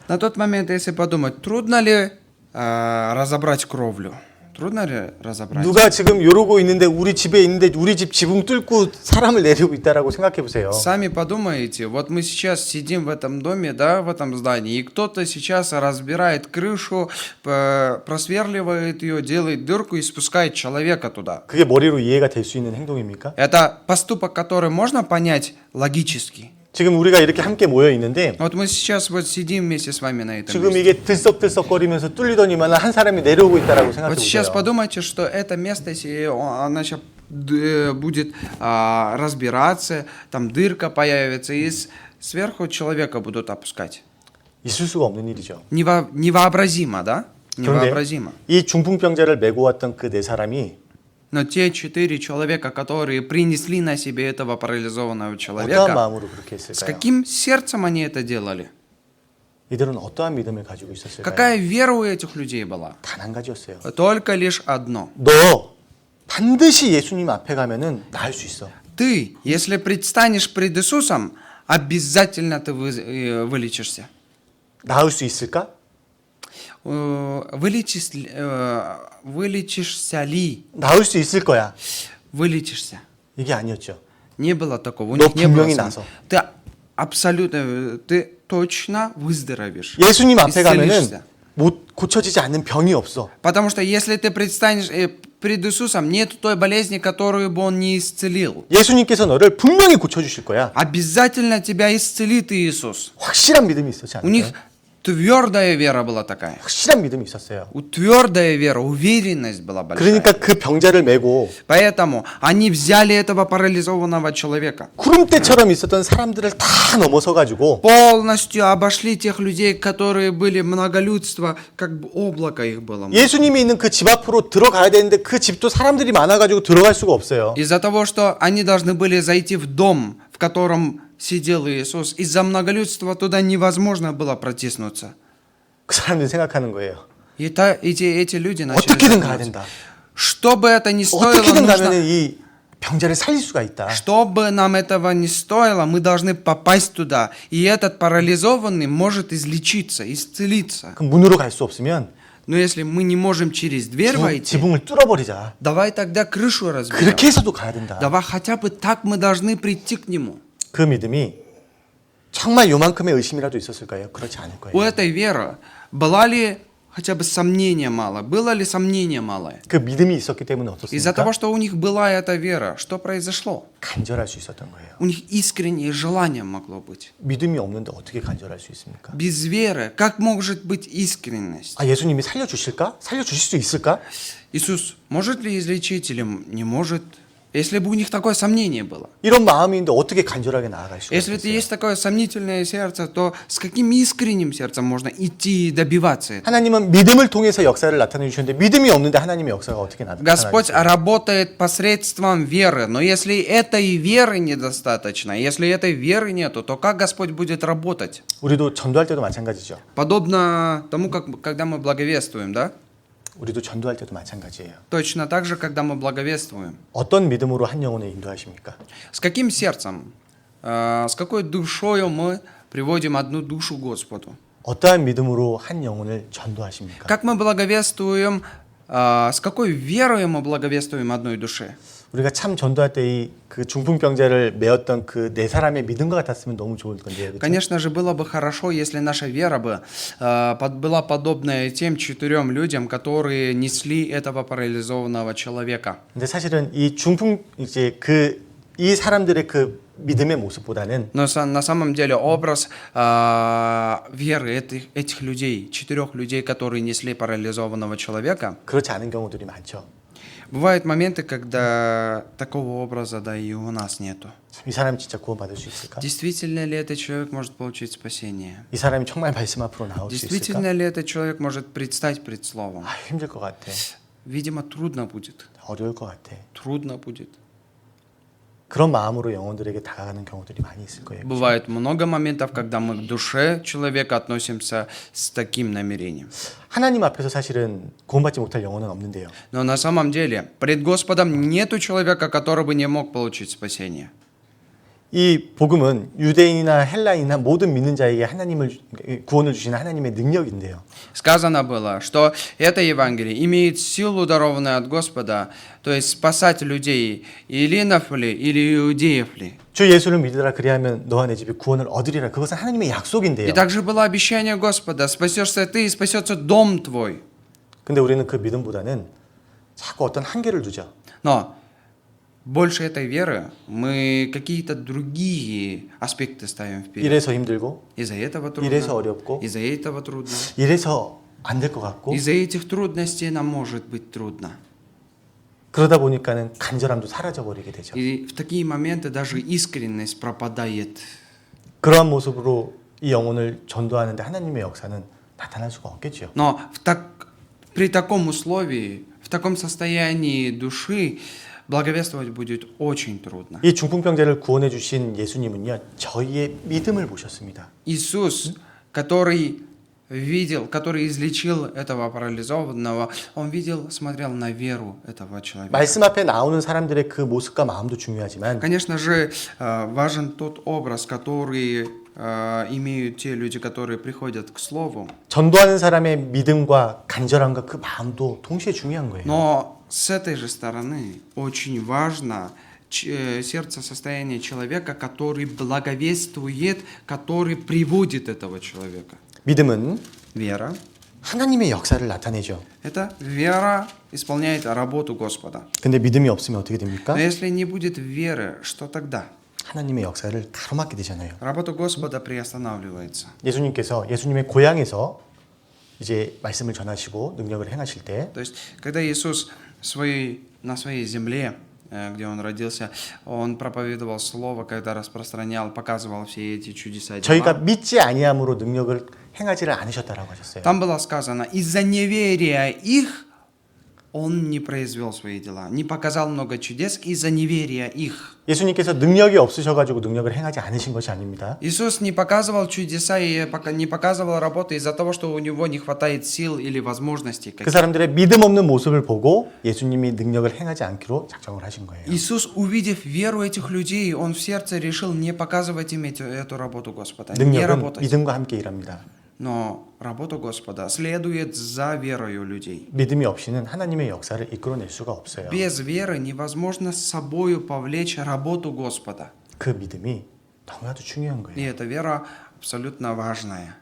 На тот момент, если подумать, трудно ли разобрать кровлю? Трудно ли разобрать? 누가 지금 이러고 있는데 우리 집에 있는데 우리 집 지붕 뚫고 사람을 내리고 있다라고 생각해 보세요. Сами подумайте, вот мы сейчас сидим в этом доме, да, в этом здании, и кто-то сейчас разбирает крышу, просверливает ее, делает дырку и спускает человека туда. 그게 머리로 이해가 될 수 있는 행동입니까? Это поступок, который можно понять логически. 지금 우리가 이렇게 함께 모여 있는데 Вот мы сейчас вот сидим вместе с вами на этом 지금 месте. 이게 들썩들썩거리면서 뚫리더니만 한 사람이 내려오고 있다라고 생각해 Вот сейчас 보세요. подумайте, что это место, если она сейчас будет разбираться, там дырка появится, и сверху человека будут опускать. 있을 수가 없는 일이죠. Невообразимо, да? 그런데 Невообразимо. 이 중풍병자를 메고 왔던 그 네 사람이 Но те 4 человека, которые принесли на себе этого парализованного 어떠한 человека, 마음으로 그렇게 с 했을까요? каким сердцем они это делали? 이들은 어떠한 믿음을 가지고 있었을까요? Какая вера у этих людей была? 단 한 가지였어요. Только лишь одно. 너 반드시 예수님 앞에 가면은 나을 수 있어. Ты, если предстанешь пред Иисусом, обязательно ты вылечишься. 나을 수 있을까? Вылечишься ли? 나을 수 있을 거야. Вылечишься. 이게 아니었죠. Не было такого. У Но них не было. 분명히 나서. Ты абсолютно, ты точно выздоровеешь. 예수님 앞에 가면은 исцелишься. 못 고쳐지지 않는 병이 없어. Потому что если ты предстанешь пред Иисусом, нет той болезни, которую бы Он не исцелил. 예수님께서 너를 분명히 고쳐주실 거야. Обязательно тебя исцелит Иисус. 확실한 믿음이 있었지 У них 않을까요? твердая вера была такая. 확실한 믿음이 있었어요. Твердая вера, уверенность была большая. 그러니까 그 병자를 메고 Поэтому они взяли этого парализованного человека. 구름대처럼 있었던 사람들을 다 넘어서 가지고 Полностью обошли тех людей, которые были многолюдство, как бы облако их было. 예수님이 있는 그 집 앞으로 들어가야 되는데 그 집도 사람들이 많아가지고 들어갈 수가 없어요. Из-за того, что они должны были зайти в дом, в котором сидел Иисус, из-за многолюдства туда невозможно было протиснуться. 그 사람들이 생각하는 거예요. И эти люди начали 어떻게든 가야 задумываться, 된다. что бы это ни стоило, 어떻게든 нужно, 가면은 이 병자를 살릴 수가 있다. что бы нам этого ни стоило, мы должны попасть туда. И этот парализованный может излечиться, исцелиться. 그 문으로 갈 수 없으면 Но если мы не можем через дверь войти, 지붕을 뚫어버리자. давай тогда крышу разберем. 그렇게 해서도 가야 된다. Давай хотя бы так мы должны прийти к нему. 그 믿음이 정말 요만큼의 의심이라도 있었을까요? 그렇지 않을 У 거예요. этой веры была ли хотя бы сомнение мало? Было ли сомнение малое? 그 믿음이 있었기 때문에 Из-за 어떻습니까? того, что у них была эта вера, что произошло? 간절할 수 있었던 거예요. У них искреннее желание могло быть. 믿음이 없는데 어떻게 간절할 수 있습니까? Без веры, как может быть искренность? 아, 예수님이 살려주실까? 살려주실 수 있을까? Иисус может ли излечить или не может? Если бы у них такое сомнение было. 이런 마음인데 어떻게 간절하게 나아갈 수가 Если 있겠어요? есть такое сомнительное сердце, то с каким искренним сердцем можно идти и добиваться этого? 하나님은 믿음을 통해서 역사를 나타내 주셨는데 믿음이 없는데 하나님의 역사가 어떻게 Господь 나타나겠어요? работает посредством веры, но если этой веры недостаточно, если этой веры нету, то как Господь будет работать? 우리도 전도할 때도 마찬가지죠. Подобно тому, как когда мы благовествуем, да? 우리도 전도할 때도 마찬가지예요. Точно так же, когда мы благовествуем. 어떤 믿음으로 한 영혼을 인도하십니까? С каким сердцем, с какой душою мы приводим одну душу к Господу? 어떠한 믿음으로 한 영혼을 전도하십니까? Как мы благовествуем, с какой верой мы благовествуем одной душе? 우리가 참 전도할 때 이 그 중풍병자를 메었던 그 네 사람의 믿음과 같았으면 너무 좋을 건데요. 그렇죠? Конечно же, было бы хорошо, если наша вера бы была подобная тем 4 людям, которые несли этого парализованного человека. 근데 사실은 이 중풍 이제 이 사람들의 그 믿음의 모습보다는 Но на самом деле образ веры этих людей, 4 людей, которые несли парализованного человека, 그렇지 않은 경우들이 많죠. бывают моменты, когда такого образа, да, и у нас нету. 이 사람이 진짜 구원받을 수 있을까? Действительно ли этот человек может получить спасение? 이 사람이 정말 말씀 앞으로 나올 수 있을까? Действительно ли этот человек может предстать пред Словом? 아, 힘들 것 같아. Видимо, трудно будет. 어려울 것 같아. Трудно будет. 그런 마음으로 영혼들에게 다가가는 경우들이 많이 있을 거예요. 그렇죠? Бывает много моментов, когда мы к душе человека относимся с таким намерением. 하나님 앞에서 사실은 구원받지 못할 영혼은 없는데요. Но на самом деле, пред Господом нету человека, который бы не мог получить спасение. 이 복음은 유대인이나 헬라인이나 모든 믿는 자에게 하나님을 구원을 주시는 하나님의 능력인데요. Сказано было, что это Евангелие имеет силу, дарованную от Господа, то есть спасать людей, эллинов ли или иудеев ли. 주 예수를 믿으라 그리하면 너와 내 집이 구원을 얻으리라. 그것은 하나님의 약속인데요. И также было обещание Господа, спасешься ты и спасется дом твой. 근데 우리는 그 믿음보다는 자꾸 어떤 한계를 두죠. Но больше этой веры мы какие-то другие аспекты ставим вперед. 이래서 힘들고, Из-за этого 이래서 трудно, 어렵고, из-за этого трудно, 이래서 안 될 것 같고, из-за этих трудностей нам может быть трудно. 그러다 보니까는 간절함도 사라져 버리게 되죠. И в такие моменты даже искренность пропадает. 그러한 모습으로 이 영혼을 전도하는데 하나님의 역사는 나타날 수가 없겠죠. Но при таком условии, в таком состоянии души благовествовать будет очень трудно. 이 중풍병자를 구원해 주신 예수님은요, 저희의 믿음을 보셨습니다. Иисус, который излечил этого парализованного, он смотрел на веру этого человека. 말씀 앞에 나오는 사람들의 그 모습과 마음도 중요하지만 Конечно же, важен тот образ, который имеют те люди, которые приходят к Слову. 전도하는 사람의 믿음과 간절함과 그 마음도 동시에 중요한 거예요. Но с этой же стороны очень важно сердце, состояние человека, который благовествует, который приводит этого человека. 믿음은 Вера 하나님의 역사를 나타내죠. – это вера исполняет работу Господа. 근데 믿음이 없으면 어떻게 됩니까? Но если не будет веры, что тогда? 하나님의 역사를 가로막게 되잖아요. Работа Господа приостанавливается. 예수님의 고향에서 이제 말씀을 전하시고 능력을 행하실 때 То есть, когда Иисус на своей земле, где Он родился, Он проповедовал Слово, когда распространял, показывал все эти чудеса и 저희가 дела. 믿지 아니함으로 능력을 행하지를 않으셨다라고 하셨어요. Там было сказано, из-за неверия их Он не произвел свои дела, не показал много чудес из-за неверия их. 예수님께서 능력이 없으셔가지고 능력을 행하지 않으신 것이 아닙니다. Иисус не показывал чудеса и не показывал работы из-за того, что у него не хватает сил или возможностей. 그 사람들의 믿음 없는 모습을 보고 예수님이 능력을 행하지 않기로 작정을 하신 거예요. Иисус, увидев веру этих людей, Он в сердце решил не показывать им эту работу Господа, не 능력은 работать. 믿음과 함께 일합니다. Но работа Господа следует за верою людей. 믿음이 없이는 하나님의 역사를 이끌어낼 수가 없어요. Без веры невозможно с собою повлечь работу Господа. 그 믿음이 너무나도 중요한 И 거예요. эта вера абсолютно важная.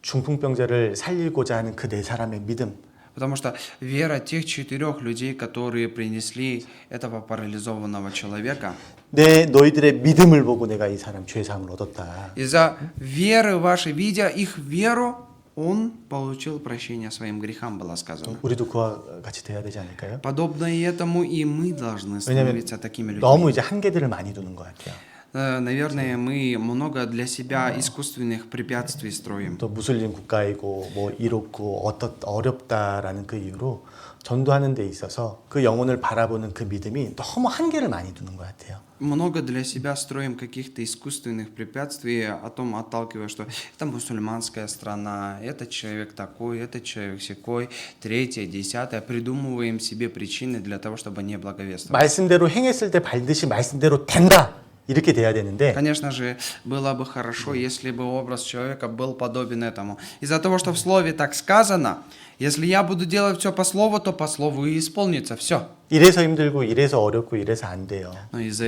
중풍병자를 살리고자 하는 그 네 사람의 믿음, Потому что вера тех 4 людей, которые принесли этого парализованного человека, 너희들의 믿음을 보고 내가 이 사람 죄 사함을 얻었다. из-за веры вашей, видя их веру, он получил прощение своим грехам, было сказано. 우리도 그와 같이 돼야 되지 않을까요? Подобно этому и мы должны 왜냐하면 становиться такими людьми. 너무 이제 한계들을 많이 두는 것 같아요. Наверное, мы много для себя искусственных препятствий строим. 또 무슬림 국가이고 뭐 이롭고 어렵다라는 그 이유로 전도하는 데 있어서 그 영혼을 바라보는 그 믿음이 너무 한계를 많이 두는 것 같아요. Много для себя строим каких-то искусственных препятствий, о том отталкивая, что это мусульманская страна, этот человек такой, этот человек сякой, третье, десятое. Придумываем себе причины для того, чтобы не благовествовать. 말씀대로 행했을 때 반드시 말씀대로 된다. 이렇게 돼야 되는데 Конечно же, было бы хорошо, если бы образ человека был подобен этому. Из-за того, что в слове так сказано, если я буду делать все по слову, то по слову и исполнится все. 이래서 힘들고 이래서 어렵고 이래서 안 돼요. Но из-за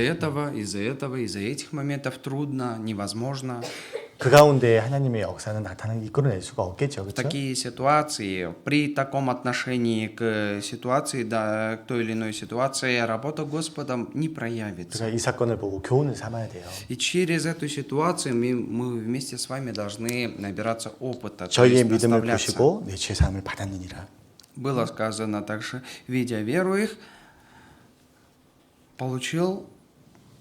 этих моментов трудно, невозможно. 그 가운데 하나님의 역사는 이끌어낼 수가 없겠죠. 그렇죠? Такие ситуации, при таком отношении к ситуации, да, к той или иной ситуации, работа Господа не проявится. 그러니까 이 사건을 보고 교훈을 삼아야 돼요. И через эту ситуацию мы вместе с вами должны набираться опыта, то 저희의 есть 믿음을 наставляться. 보시고 내 죄 사함을 받았느니라. Было сказано также, видя веру их, получил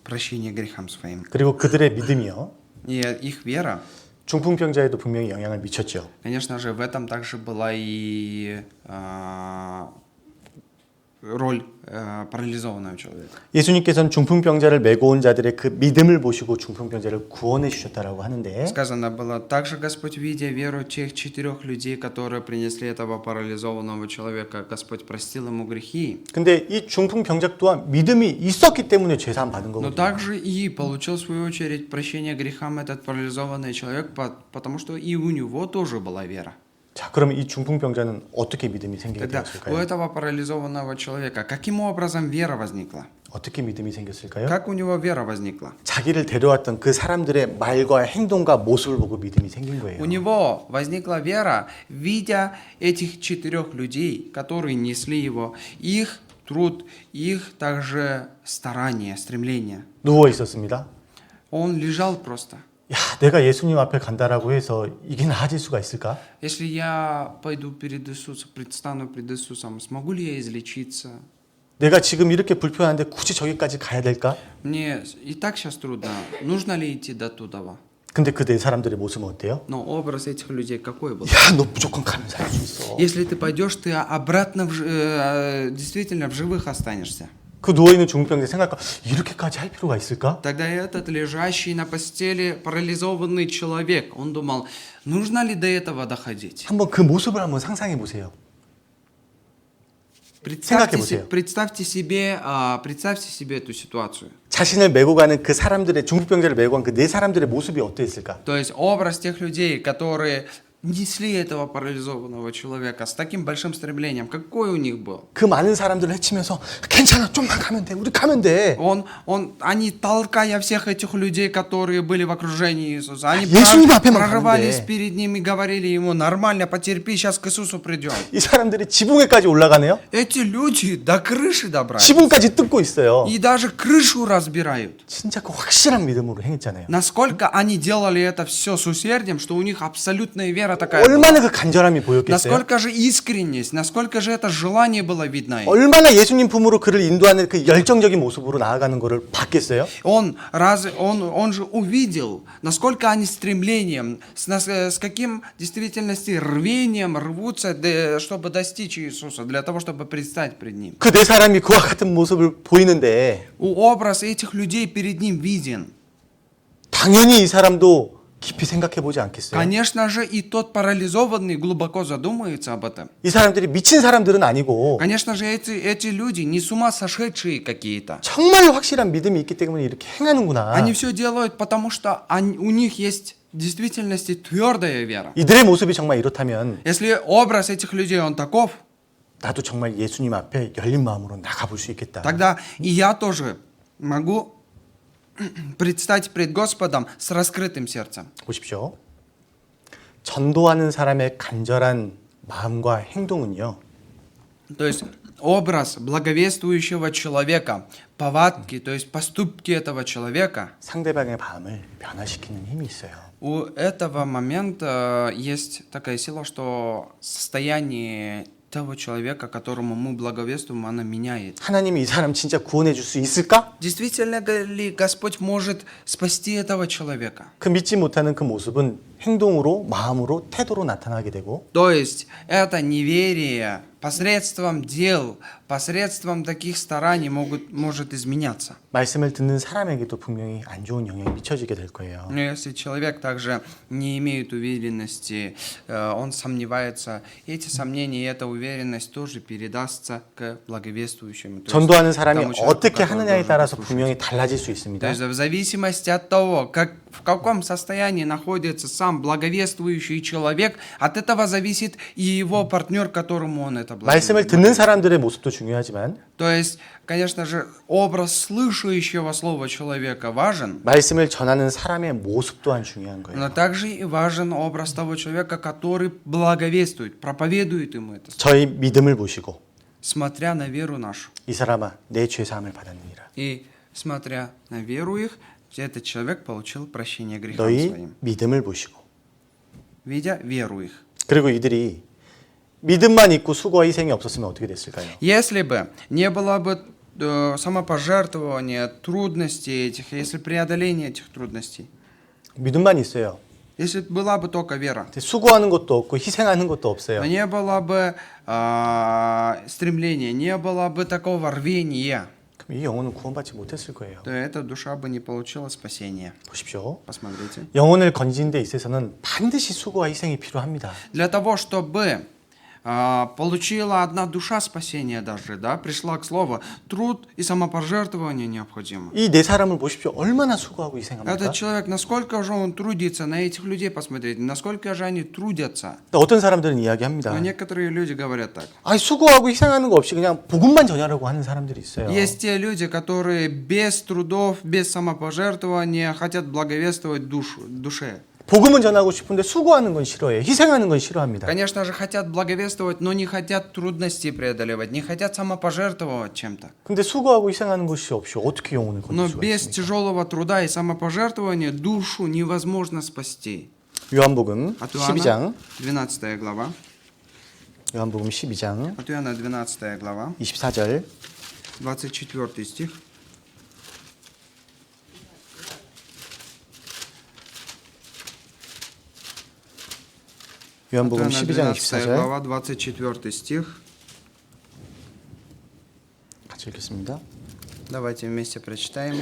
прощение грехам своим. 그리고 그들의 믿음이요. И их вера, 중풍병자에도 분명히 영향을 미쳤죠. конечно же, в этом также была и роль парализованного человека. 예수님께서는 중풍병자를 메고 온 자들의 그 믿음을 보시고 중풍병자를 구원해 주셨다라고 하는데 Сказано было, также Господь, видя веру тех 4 людей, которые принесли этого парализованного человека, Господь простил ему грехи. 근데 이 중풍병자 또한 믿음이 있었기 때문에 죄사함 받은 Но 거거든요. также и получил, в свою очередь, прощение грехам этот парализованный человек, потому что и у него тоже была вера. 자, 그러면 이 중풍병자는 어떻게 믿음이 생기게 Тогда у 되었을까요? этого парализованного человека каким образом вера возникла? 어떻게 믿음이 생겼을까요? Как у него вера возникла? 자기를 데려왔던 그 사람들의 말과 행동과 모습을 보고 믿음이 생긴 거예요. У него возникла вера, видя этих 4 людей, которые несли его, их труд, их также старание, стремление. 누워 있었습니다. Он лежал просто. 야, 내가 예수님 앞에 간다라고 해서 이게 나아질 수가 있을까? Если я пойду перед Иисусом, предстану пред Иисусом, смогу ли я излечиться? 내가 지금 이렇게 불편한데 굳이 저기까지 가야 될까? Мне и так сейчас трудно. Нужно ли идти до туда? 근데 그 네 사람들의 모습은 어때요? Но образ этих людей какой был? 야, 너 무조건 가면 살 수 있어. Если ты пойдешь, ты обратно действительно в живых останешься. 그 누워있는 중풍병자 생각할까? 이렇게까지 할 필요가 있을까? Тогда этот лежащий на постели парализованный человек, он думал, нужно ли до этого доходить? 한번 그 모습을 한번 상상해 보세요. 생각해보세요. Представьте себе эту ситуацию. 자신을 메고 가는 그 사람들의 중풍병자를 메고 간 그 네 사람들의 모습이 어땠을까? То есть образ тех людей, которые несли этого парализованного человека с таким большим стремлением, какой у них был? 그 많은 사람들을 해치면서 괜찮아, 좀만 가면 돼, 우리 가면 돼. Они, толкая всех этих людей, которые были в окружении Иисуса, они 예수님 앞에만 прорывались 가는데. перед ним и говорили ему, нормально, потерпи, сейчас к Иисусу придем. 이 사람들이 지붕에까지 올라가네요. Эти люди до крыши добрались. 지붕까지 뜯고 있어요. И даже крышу разбирают. 진짜 그 확실한 믿음으로 행했잖아요. Насколько они делали это все с усердием, что у них абсолютная вера такая была. 얼마나 그 간절함이 보였겠어요? Насколько же искренность, насколько же это желание было видно им. 얼마나 예수님 품으로 그를 인도하는 그 열정적인 모습으로 나아가는 것을 봤겠어요? Он же увидел, насколько они стремлением, с каким в действительности рвением рвутся, чтобы достичь Иисуса, для того, чтобы предстать пред Ним. 그 네 사람이 그와 같은 모습을 보이는데 Образ этих людей перед Ним виден. 당연히 이 사람도 깊이 생각해 보지 않겠어요? Конечно же, и тот парализованный глубоко задумается об этом. 이 사람들이 미친 사람들은 아니고 Конечно же, эти люди не с ума сошедшие какие-то. 정말 확실한 믿음이 있기 때문에 이렇게 행하는구나. Они все делают, потому что у них есть в действительности твердая вера. 이들의 모습이 정말 이렇다면 Если образ этих людей, он таков, 나도 정말 예수님 앞에 열린 마음으로 나가볼 수 있겠다. тогда и я тоже могу предстать пред Господом с раскрытым сердцем. 보십시오. 전도하는 사람의 간절한 마음과 행동은요. То есть образ благовествующего человека, повадки, то есть поступки этого человека, 상대방의 마음을 변화시키는 힘이 있어요. у этого момента есть такая сила, что состояние того человека, которому мы благовествуем, она меняет. 하나님이 이 사람 진짜 구원해 줄 수 있을까? Действительно ли Господь может спасти этого человека? 그 믿지 못하는 그 모습은 행동으로, 마음으로, 태도로 나타나게 되고 То есть это неверие посредством дел, посредством таких стараний может изменяться. 말씀을 듣는 사람에게도 분명히 안 좋은 영향이 미쳐지게 될 거예요. Но если человек также не имеет уверенности, он сомневается, эти сомнения и эта уверенность тоже передастся к благовествующему. То есть 전도하는 사람이 тому человеку, 어떻게 который 하느냐에 должен 따라서 послушать. 분명히 달라질 수 То 있습니다. есть в зависимости от того, в каком состоянии находится сам благовествующий человек, от этого зависит и его партнер, которому он это 말씀을 듣는 사람들의 모습도 중요하지만 То есть, конечно же, образ слышащего слова человека важен, 말씀을 전하는 사람의 모습 또한 중요한 거예요. но также и важен образ того человека, который благовествует, проповедует ему это, 저희 믿음을 보시고 смотря на веру нашу. 이 사람아 내 죄 사함을 받았느니라. И смотря на веру их, этот человек получил прощение грехам 너희 своим, 믿음을 보시고 видя веру их. 그리고 이들이 믿음만 있고 수고와 희생이 없었으면 어떻게 됐을까요? Если бы не было бы самопожертвования, трудностей этих, если преодоление этих трудностей, 믿음만 있어요. Если была бы только вера, 근데 수고하는 것도 없고 희생하는 것도 없어요. но не было бы стремления, не было бы такого рвения, 그럼 이 영혼은 구원받지 못했을 거예요. то эта душа бы не получила спасения. 보십시오. Посмотрите. 영혼을 건지는 데 있어서는 반드시 수고와 희생이 필요합니다. Для того, чтобы получила одна душа спасения даже, да, пришла к слову, труд и самопожертвование необходимо. 이 네 사람을 보십시오. 얼마나 수고하고 희생합니까? Этот человек, насколько же он трудится, на этих людей посмотреть, насколько же они трудятся. 어떤 사람들은 이야기합니다. Но некоторые люди говорят так. 아니 수고하고 희생하는 거 없이 그냥 복음만 전하려고 하는 사람들이 있어요. Есть те люди, которые без трудов, без самопожертвования хотят благовествовать душе. 복음은 전하고 싶은데 수고하는 건 싫어해요. 희생하는 건 싫어합니다. Конечно же, хотят благовествовать, но не хотят трудности преодолевать, не хотят самопожертвовать чем-то. 근데 수고하고 희생하는 것이 없이 어떻게 영혼을 건질 Но 수가 без 있습니까? тяжелого труда и самопожертвования душу невозможно спасти. 요한복음 От 12장 12 глава. 요한복음 12장 От Иоанна 12 глава, 24절 24 стих. От 요한복음 Иоанна 12장 12 24절 глава, 24 стих. 같이 읽겠습니다. Давайте вместе прочитаем.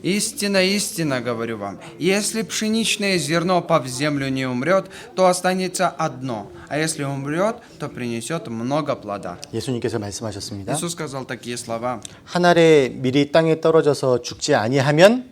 «Истина, истина, говорю вам, если пшеничное зерно пав в землю не умрет, то останется одно, а если умрет, то принесет много плода». 예수님께서 말씀하셨습니다. Иисус сказал такие слова. 한 알의 밀이 땅에 떨어져서 죽지 아니하면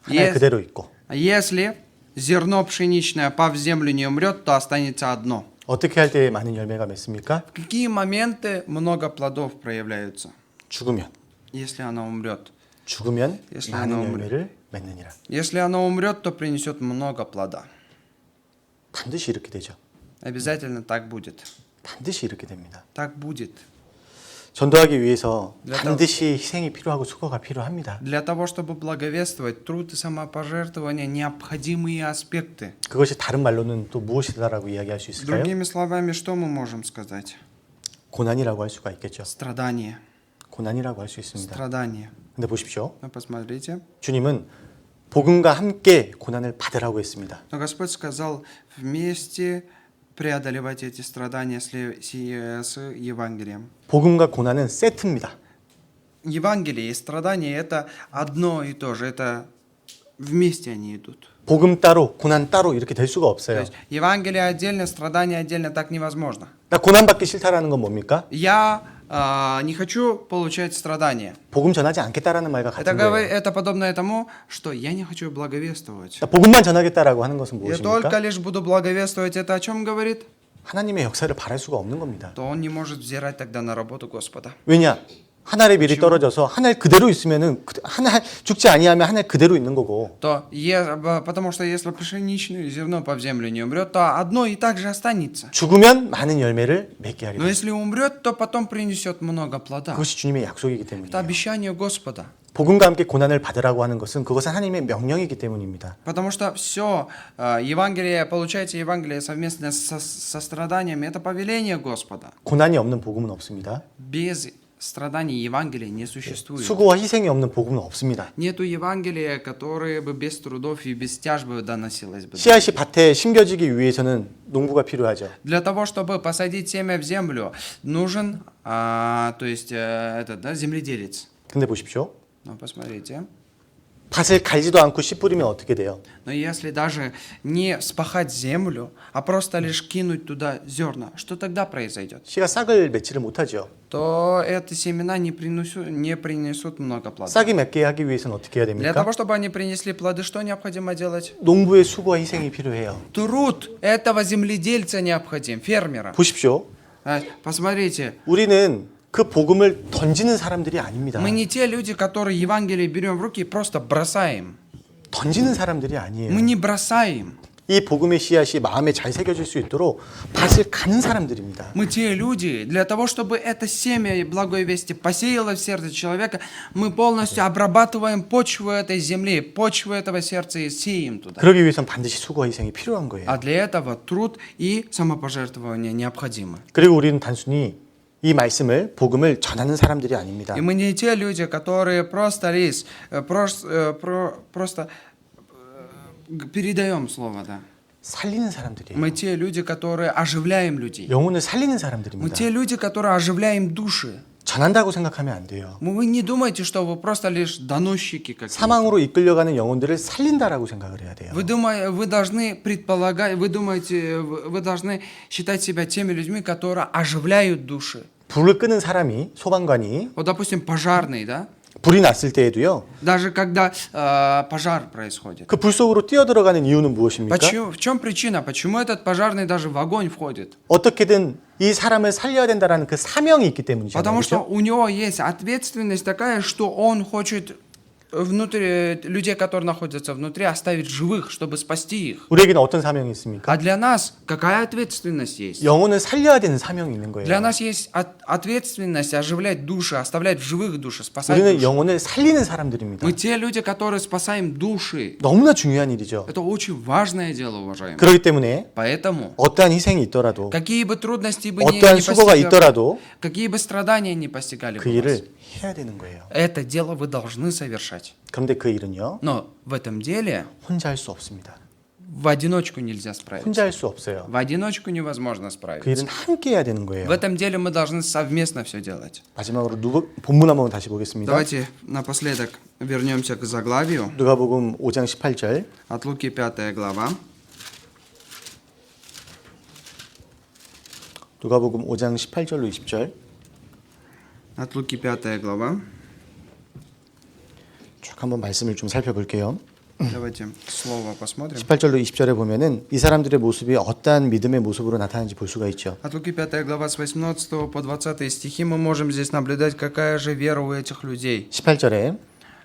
한 알 Е- 그대로 있고 Если зерно пшеничное пав в землю не умрет, то останется одно. 어떻게 할 때 많은 열매가 맺습니까? В какие моменты много плодов проявляются? 죽으면 Если она умрет. 죽으면 예수 많은 하나 열매를 맺느니라. Если она умрет, то принесет много плода. 반드시 이렇게 되죠. Обязательно так будет. 반드시 이렇게 됩니다. Так будет. 전도하기 위해서 для 반드시 희생이 필요하고 수고가 필요합니다. Для того, чтобы благовествовать, труд и самопожертвование необходимые аспекты. 그것이 다른 말로는 또 무엇이다라고 이야기할 수 있을까요? Другими словами, что мы можем сказать? 고난이라고 할 수가 있겠죠. Страдание. 고난이라고 할 수 있습니다. Страдание. 근데 보십시오. Но посмотрите. 주님은 복음과 함께 고난을 받으라고 했습니다. Но Господь сказал вместе преодолевать эти страдания с Евангелием. 복음과 고난은 세트입니다. Евангелие и страдания это одно и то же. Это вместе они идут. 복음 따로 고난 따로 이렇게 될 수가 То 없어요. есть Евангелие отдельно, страдания отдельно, так невозможно. 나 고난 받기 싫다라는 건 뭡니까? Я не хочу получать страдания. 복음 전하지 않겠다라는 말과 같은 거예요. Это подобное тому, что я не хочу благовествовать. 나 복음만 전하겠다라고 하는 것은 Я только 무엇입니까? лишь буду благовествовать. Это о чем говорит? 하나님의 역사를 바랄 수가 없는 겁니다. То он не может взирать тогда на работу Господа. 왜냐? 한 알의 밀이 떨어져서 한 알 그대로 있으면은 한 알 죽지 아니하면 한 알 그대로 있는 거고. Потому что если пшеничное зерно по землю не умрет, то одно и так же останется. 죽으면 많은 열매를 맺게 Но 하리라. если умрет, то потом принесет много плода. 그것이 주님의 약속이기 Это 때문이에요. обещание Господа. 복음과 함께 고난을 받으라고 하는 것은 그것은 하나님의 명령이기 때문입니다. Потому что все, Евангелие, получается Евангелие совместно со страданиями, это повеление Господа. 고난이 없는 복음은 없습니다. Без страданий Евангелия не существует. 수고와 희생이 없는 복음은 없습니다. Нету Евангелия, которое бы без трудов и без тяжб бы доносилось бы. 씨앗이 밭에 심겨지기 위해서는 농부가 필요하죠. Для того, чтобы посадить семя в землю, нужен, то есть, земледелец. 근데 보십시오. Ну, посмотрите. 밭을 갈지도 않고 씨 뿌리면 어떻게 돼요? Но если даже не вспахать землю, а просто лишь кинуть туда зерна, что тогда произойдет? 씨가 싹을 맺지를 못하죠. То эти семена не принесут много плодов. 싹이 맺게 하기 위해서는 어떻게 해야 Для 됩니까? того, чтобы они принесли плоды, что необходимо делать? 농부의 수고와 희생이 필요해요. Труд этого земледельца необходим, фермера. 보십시오. Посмотрите, 우리는 그 복음을 던지는 사람들이 아닙니다. мы не те люди, которые Евангелие берем в руки и просто бросаем. 던지는 사람들이 아니에요. Мы не бросаем. 이 복음의 씨앗이 마음에 잘 새겨질 수 있도록 밭을 가는 사람들입니다. Мы те люди, для того, чтобы это семя благой вести посеяло в сердце человека, мы полностью обрабатываем почву этой земли, почву этого сердца и сеем туда. 그러기 위해서는 반드시 수고와 희생이 필요한 거예요. А для этого труд и самопожертвование необходимы. 그리고 우리는 단순히 이 말씀을 복음을 전하는 사람들이 아닙니다. И мы не те люди, которые просто передаем слово, да. 살리는 사람들이에요. Мы те люди, которые оживляем людей. 영혼을 살리는 Мы 사람들입니다. те люди, которые оживляем души. 전한다고 생각하면 안 돼요. Вы не думайте, что вы просто лишь доносчики какие-то. 사망으로 이끌려가는 영혼들을 살린다라고 생각을 해야 돼요. Вы должны предполагать, вы думаете, вы должны считать себя теми людьми, которые оживляют души. 불을 끄는 사람이 소방관이 Вот, допустим, пожарный, да? 불이 났을 때에도요. Даже когда пожар происходит. 그 불 속으로 뛰어들어가는 이유는 무엇입니까? В чем причина? Почему этот пожарный даже в огонь входит? 어떻게든 이 사람을 살려야 된다라는 그 사명이 있기 때문이잖아요. Потому что 그렇죠? у него есть ответственность такая, что он хочет внутри людей, которые находятся внутри, оставить живых, чтобы спасти их. 우리에게는 어떤 사명이 있습니까? А для нас какая ответственность есть? 영혼을 살려야 되는 사명이 있는 거예요. Для нас есть ответственность оживлять души, оставлять в живых души, спасать 우리는 души. 영혼을 살리는 사람들입니다. Мы те люди, которые спасаем души. 너무나 중요한 일이죠. Это очень важное дело, уважаемые. 그렇기 때문에 Поэтому, 어떠한 희생이 있더라도 какие бы трудности бы не 어떠한 수고가 постигали, 있더라도 какие бы страдания не постигали 그 бы вас, 일을 해야 되는 거예요. это дело вы должны совершать. 그런데 그 일은요. Но в этом деле 혼자 할 수 없습니다. в одиночку нельзя справиться. 혼자 할 수 없어요. В одиночку невозможно 그 справиться. 일은 함께 해야 되는 거예요. В этом деле мы должны совместно все делать. 마지막으로 본문 한번 다시 보겠습니다. Давайте напоследок вернемся к заглавию 누가복음 5장 18절. от Луки 5 глава. 누가복음 5장 18절로 20절. От Луки 5 глава. 쭉 한번 말씀을 좀 살펴볼게요. Давайте слово посмотрим. 18절로 20절에 보면은 이 사람들의 모습이 어떠한 믿음의 모습으로 나타나는지 볼 수가 있죠. От Луки 5 глава с 18 по 20 стихи мы можем здесь наблюдать, какая же вера у этих людей. 18절에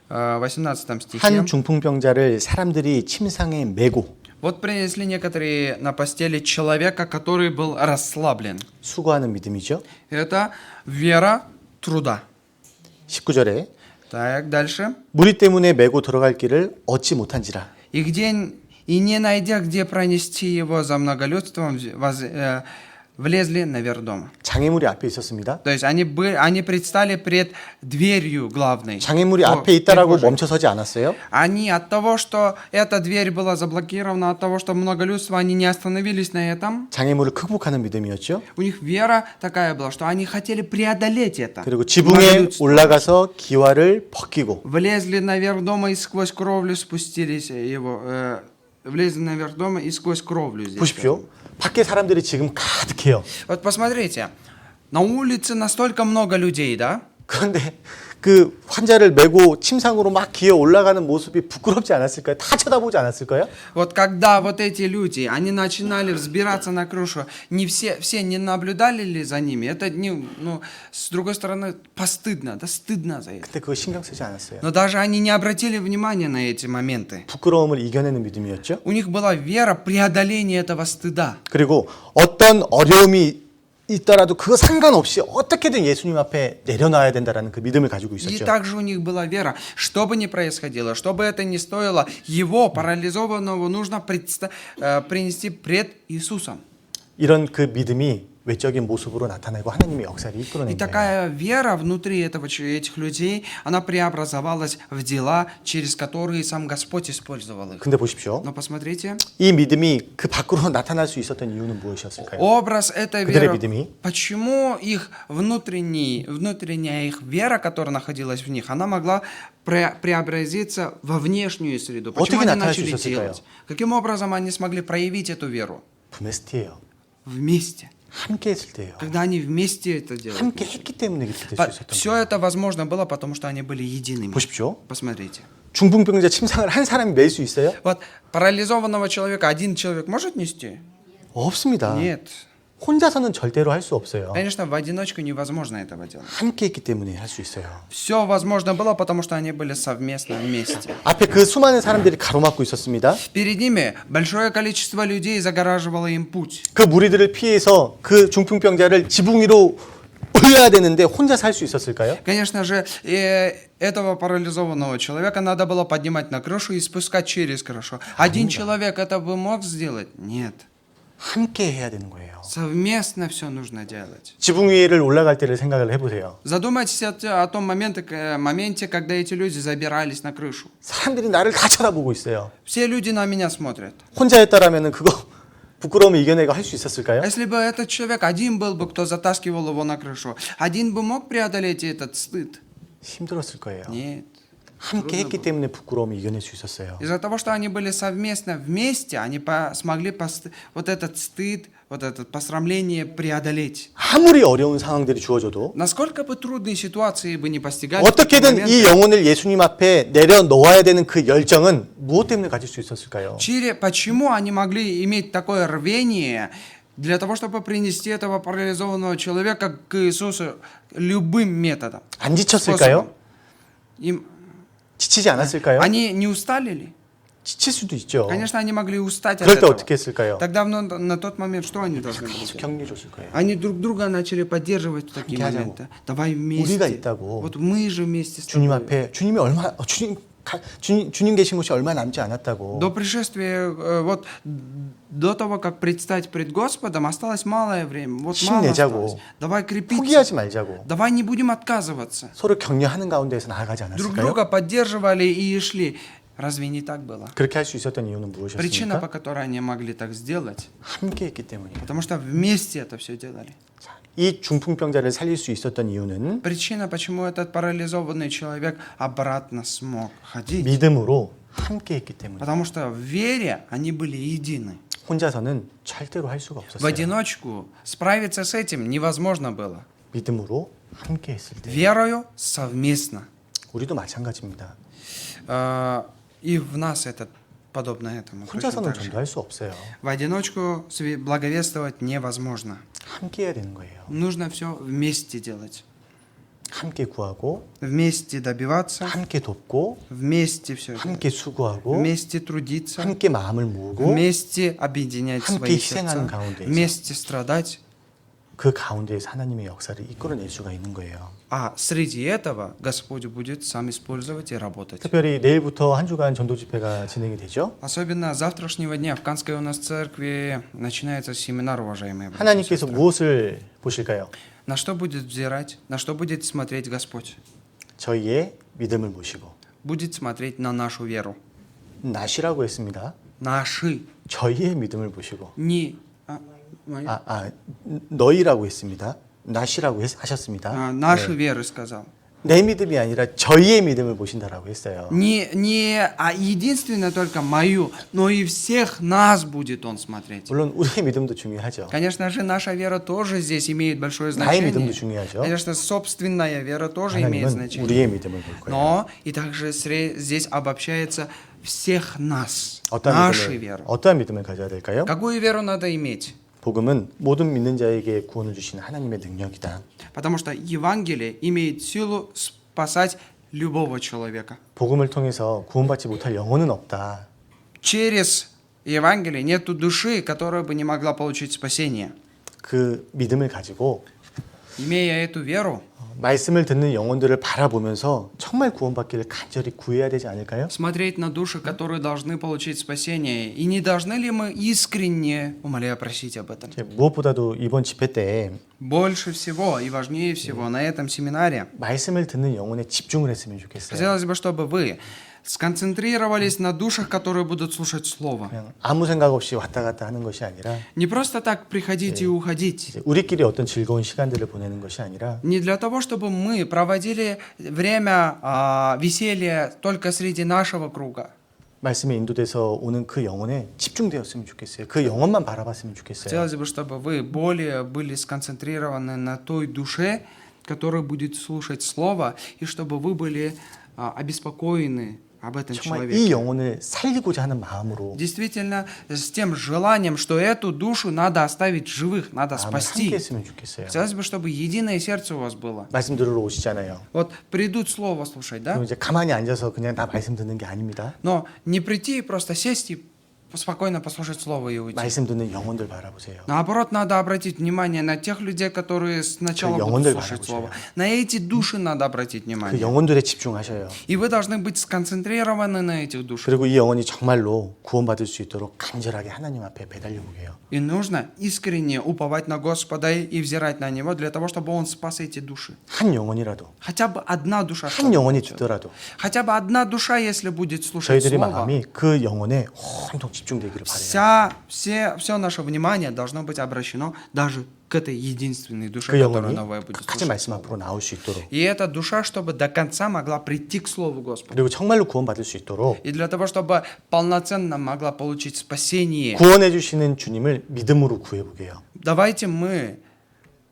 В 18 стихе. 한 중풍병자를 사람들이 침상에 메고 Вот принесли некоторые на постели человека, который был расслаблен. 수고하는 믿음이죠. Это вера труда. 19절에 Так, дальше. 무리 때문에 메고 들어갈 길을 얻지 못한지라. И не найдя, где пронести его за многолюдством, влезли наверх дома. 장애물이 앞에 있었습니다. То есть они предстали пред дверью главной. 장애물이 앞에 있다라고 멈춰서지 않았어요. Они от того, что эта дверь была заблокирована, от того, что многолюдство, они не остановились на этом. 장애물을 극복하는 믿음이었죠. У них вера такая была, что они хотели преодолеть это. 그리고 지붕에 올라가서 기와를 벗기고 Влезли наверх дома и сквозь кровлю спустились его. Влезли наверх дома и сквозь кровлю здесь. 보십시오. 밖에 사람들이 지금 가득해요. Вот посмотрите, на улице настолько много людей, да? 그런데 그 환자를 메고 침상으로 막 기어 올라가는 모습이 부끄럽지 않았을까요? 다 쳐다보지 않았을까요? Вот когда вот эти люди, они начинали взбираться на крышу, не все не наблюдали ли за ними? Это, с другой стороны, постыдно, да, стыдно за это. 근데 그거 신경 쓰지 않았어요. Но даже они не обратили внимания на эти моменты. 부끄러움을 이겨내는 믿음이었죠. У них была вера преодоления этого стыда. 그리고 어떤 어려움이 있더라도 그거 상관없이 어떻게든 예수님 앞에 내려놔야 된다라는 그 믿음을 가지고 И 있었죠. также у них была вера, что бы ни происходило, что бы это ни стоило, его, парализованного, нужно принести пред Иисусом. 이런 그 믿음이 외적인 모습으로 나타나고 하나님의 역사를 И 이끌어낸 거예요. такая вера внутри этих людей, она преобразовалась в дела, через которые сам Господь использовал их. 근데 보십시오. Но посмотрите, 이 믿음이 그 밖으로 나타날 수 있었던 이유는 무엇이었을까요? образ этой 그들의 веры, 믿음이 почему их внутренняя их вера, которая находилась в них, она могла преобразиться во внешнюю среду. Почему 어떻게 они 나타날 수 начали 있었을까요? делать? Каким образом они смогли проявить эту веру? 부메스티예요. Вместе. 함께 했을 때예요. Когда они вместе это делали. 함께 했기 때문에 그렇게 될 수 있었던 Все 거예요. это возможно было, потому что они были едиными. 보십시오. Посмотрите. 중풍병자 침상을 한 사람이 멜 수 있어요? Вот парализованного человека один человек может нести? 없습니다. Нет. 혼자서는 절대로 할 수 없어요. Конечно, в одиночку невозможно этого делать. 함께 했기 때문에 할 수 있어요. Все возможно было, потому что они были совместно вместе. 앞에 그 수많은 사람들이 가로막고 있었습니다. Перед ними большое количество людей загораживало им путь. 그 무리들을 피해서 그 중풍병자를 지붕 위로 올려야 되는데 혼자서 할 수 있었을까요? Конечно же, этого парализованного человека надо было поднимать на крышу и спускать через крышу. Один человек это бы мог сделать? Нет. 함께 해야 되는 거예요. Совместно все нужно делать. 지붕 위를 올라갈 때를 생각을 해보세요. Задумайтесь о том моменте, когда эти люди забирались на крышу. 사람들이 나를 다 쳐다보고 있어요. Все люди на меня смотрят. 혼자였다라면 그거 부끄러움을 이겨내고 할 수 있었을까요? Если бы этот человек один был бы, кто затаскивал его на крышу, один бы мог преодолеть этот стыд? 힘들었을 거예요. Нет. 함께 했기 때문에 부끄러움을 이겨낼 수 있었어요. Из-за того, что они были совместно вместе, они смогли вот этот стыд, вот это посрамление преодолеть. 아무리 어려운 상황들이 주어져도 Насколько бы трудные ситуации бы не постигали, 어떻게든 이 영혼을 예수님 앞에 내려놓아야 되는 그 열정은 무엇 때문에 가질 수 있었을까요? почему они могли иметь такое рвение для того, чтобы принести этого парализованного человека к Иисусу любым методом? 안 지쳤을까요? Им... 지치지 않았을까요? Они не устали ли? 지칠 수도 있죠. Конечно, они могли устать от 그럴 때 этого. 어떻게 했을까요? Тогда на тот момент что они должны были 계속 делать? 격려 줬을 거예요. Они друг друга начали поддерживать в такие 함께 моменты. Давай 우리가 вместе. 있다고. Вот мы же вместе с 주님 тобой. 앞에 주님이 얼마 주님 계신 곳이 얼마 남지 않았다고. До пришествия, вот до того, как предстать пред Господом, осталось малое время. Вот мало 힘내자고. осталось. Давай крепиться. 포기하지 말자고. Давай не будем отказываться. 서로 격려하는 가운데에서 나아가지 Друг 않았을까요? друга поддерживали и шли. Разве не так было? 그렇게 할 수 있었던 이유는 Причина, по 무엇이었습니까? которой они могли так сделать, 함께 했기 때문이에요. потому что вместе это все делали. 이 중풍병자를 살릴 수 있었던 이유는 Причина, почему этот парализованный человек обратно смог ходить, 믿음으로 함께 했기 때문이에요. потому что в вере они были едины. 혼자서는 절대로 할 수가 В 없었어요. одиночку справиться с этим невозможно было. 믿음으로 함께 했을 때 Верою совместно. 우리도 마찬가지입니다. И в нас это подобно этому. точно 혼자서는 так же. 전도할 수 없어요. В одиночку благовествовать невозможно. 함께 해야 되는 거예요. Нужно все вместе делать. 함께 구하고 Вместе добиваться, 함께 돕고 вместе все делать. 함께 수고하고 Вместе трудиться, 함께 마음을 모으고 вместе объединять 함께 свои 희생하는 сердца, 가운데에서 вместе страдать. 그 가운데에서 하나님의 역사를 이끌어낼 수가 있는 거예요. А среди этого Господь будет сам использовать и работать. 특별히 내일부터 한 주간 전도 집회가 진행이 되죠. Особенно с завтрашнего дня в Канской у нас церкви начинается семинар, уважаемые братья и 하나님께서 сестры. 무엇을 보실까요? На что будет взирать, на что будет смотреть Господь? 저희의 믿음을 보시고 Будет смотреть на нашу веру. 나시라고 했습니다. Наши. 저희의 믿음을 보시고 мои. 너희라고 했습니다. 나시라고 하셨습니다. Наши веры сказал. 내 믿음이 아니라 저희의 믿음을 보신다라고 했어요. Не единственно только мою, но и всех нас будет Он смотреть. 물론 우리의 믿음도 중요하죠. Конечно же, наша вера тоже здесь имеет большое 나의 믿음도 значение. 중요하죠. Конечно, собственная вера тоже имеет 하나님은 значение. 우리의 믿음을 볼 거예요. Но и также здесь обобщается всех нас, 어떠한 нашей веры. 믿음을 가져야 될까요? Какую веру надо 이меть? 복음은 모든 믿는 자에게 구원을 주시는 하나님의 능력이다. Потому что Евангелие имеет силу спасать любого человека. 복음을 통해서 구원받지 못할 영혼은 없다. Через Евангелие нету души, которая бы не могла получить спасение. 그 믿음을 가지고 Имея эту веру, 말씀을 듣는 영혼들을 바라보면서 정말 구원받기를 간절히 구해야 되지 않을까요? смотреть на души, которые должны получить спасение. И не должны ли мы искренне, умоляя, просить об этом? 무엇보다도 이번 집회 때 Больше всего и важнее всего на этом семинаре 말씀을 듣는 영혼에 집중을 했으면 좋겠어요. хотелось бы, чтобы вы сконцентрировались на душах, которые будут слушать Слово. 그냥 아무 생각 없이 왔다 갔다 하는 것이 아니라 Не просто так приходить и уходить. 이제 우리끼리 어떤 즐거운 시간들을 보내는 것이 아니라 Не для того, чтобы мы проводили время веселья только среди нашего круга. 말씀에 인도돼서 오는 그 영혼에 집중되었으면 좋겠어요. 그 영혼만 바라봤으면 좋겠어요. Хотелось бы, чтобы вы более были сконцентрированы на той душе, которая будет слушать Слово, и чтобы вы были обеспокоены об этом 정말 이 человеке. 영혼을 살리고자 하는 마음으로 Действительно, с тем желанием, что эту душу надо оставить живых, надо 마음을 спасти. 함께 했으면 좋겠어요. Хотелось бы, чтобы единое сердце у вас было. 말씀 들으러 오시잖아요. Вот придут Слово слушать, да? 그럼 이제 가만히 앉아서 그냥 나 말씀 듣는 게 아닙니다. Но не прийти и просто сесть и спокойно послушать Слово и уйти. 말씀 듣는 영혼들 바라보세요. Наоборот, надо обратить внимание на тех людей, которые сначала 그 будут 영혼들 слушать 바라보셔요. Слово. На эти души надо обратить 그 внимание. 영혼들에 집중하셔요. И вы должны быть сконцентрированы на этих душах. 그리고 이 영혼이 정말로 구원받을 수 있도록 간절하게 하나님 앞에 매달려 보게요. И нужно искренне уповать на Господа и взирать на Него для того, чтобы Он спас эти души. 한 영혼이라도, Хотя бы одна душа. 한 영혼이 듣더라도 Хотя бы одна душа, если будет слушать 저희들의 Слово. 마음이 그 영혼에 온통 집중되기를 바라요. Все наше внимание должно быть обращено даже к этой единственной душе, 그 которая 영혼이 новая будет 끝까지 слушать 말씀 Слово. 앞으로 나올 수 있도록 И эта душа, чтобы до конца могла прийти к Слову Господа. 그리고 정말로 구원받을 수 있도록 И для того, чтобы полноценно могла получить спасение, 구원해 주시는 주님을 믿음으로 구해 보게요. давайте мы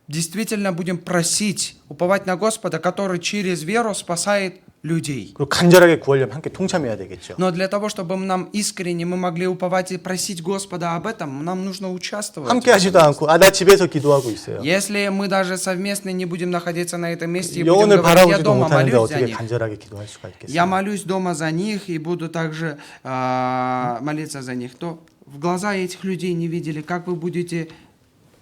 действительно будем просить, уповать на Господа, который через веру спасает людей. 그리고 간절하게 구하려면 함께 통참해야 되겠죠. Но для того, чтобы нам искренне мы могли уповать и просить Господа об этом, нам нужно участвовать. 함께 하지도 않고 나 집에서 기도하고 있어요. Если мы даже совместно не будем находиться на этом месте и будем 영혼을 говорить, я 바라보지도 дома 못하는데 молюсь за 어떻게 них, 간절하게 기도할 수가 я 있겠어요? молюсь дома за них и буду также молиться за них, то в глаза этих людей не видели, как вы будете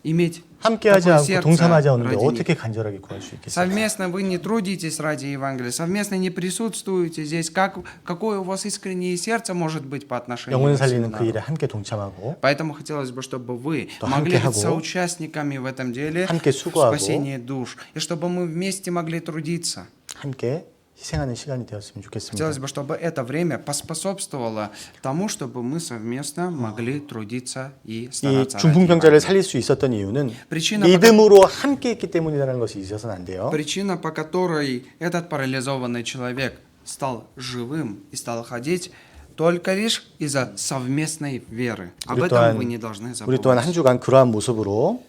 иметь 함께하지 такое 않고 сердце 동참하지 않는데 ради них. 어떻게 간절하게 구할 수 있겠어요? Совместно вы не трудитесь ради Евангелия, совместно не присутствуете здесь. Какое у вас искреннее сердце может быть по отношению 영혼 к 살리는 그 семинару? 일에 함께 동참하고 Поэтому хотелось бы, чтобы вы 또 могли 함께 быть 하고, соучастниками в этом деле, 함께 в 수고하고, спасении душ, и чтобы мы вместе могли трудиться. 함께 희생하는 시간이 되었으면 좋겠습니다. Хотелось бы, чтобы это время поспособствовало тому, чтобы мы совместно могли трудиться и 이 стараться. ради 중풍병자를 Евангелия. 살릴 수 있었던 이유는 причина, 믿음으로 함께 있기 때문이라는 것이 잊어서는 안 돼요. Причина, по которой этот парализованный человек стал живым и стал ходить, только лишь из-за совместной веры. Об 우리 этом 또한 вы не должны 우리 또한 한 забывать. 주간 그러한 모습으로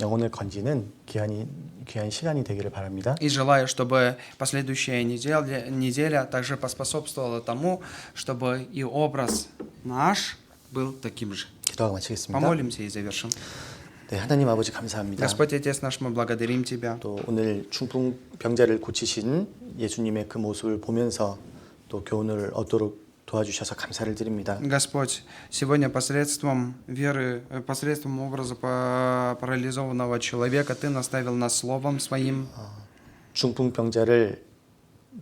영혼을 건지는 귀한 시간이 되기를 바랍니다. И желаю, чтобы последующая неделя также поспособствовала тому, чтобы и образ наш был таким же. 기도하고 마치겠습니다. Помолимся и завершим. 네, 하나님 아버지 감사합니다. Господь Отец наш, мы благодарим Тебя. 또 오늘 중풍병자를 고치신 예수님의 그 모습을 보면서 또 교훈을 얻도록 도와주셔서 감사를 드립니다. Господь, сегодня посредством веры, посредством образа парализованного человека Ты наставил нас Словом Своим. 중풍병자를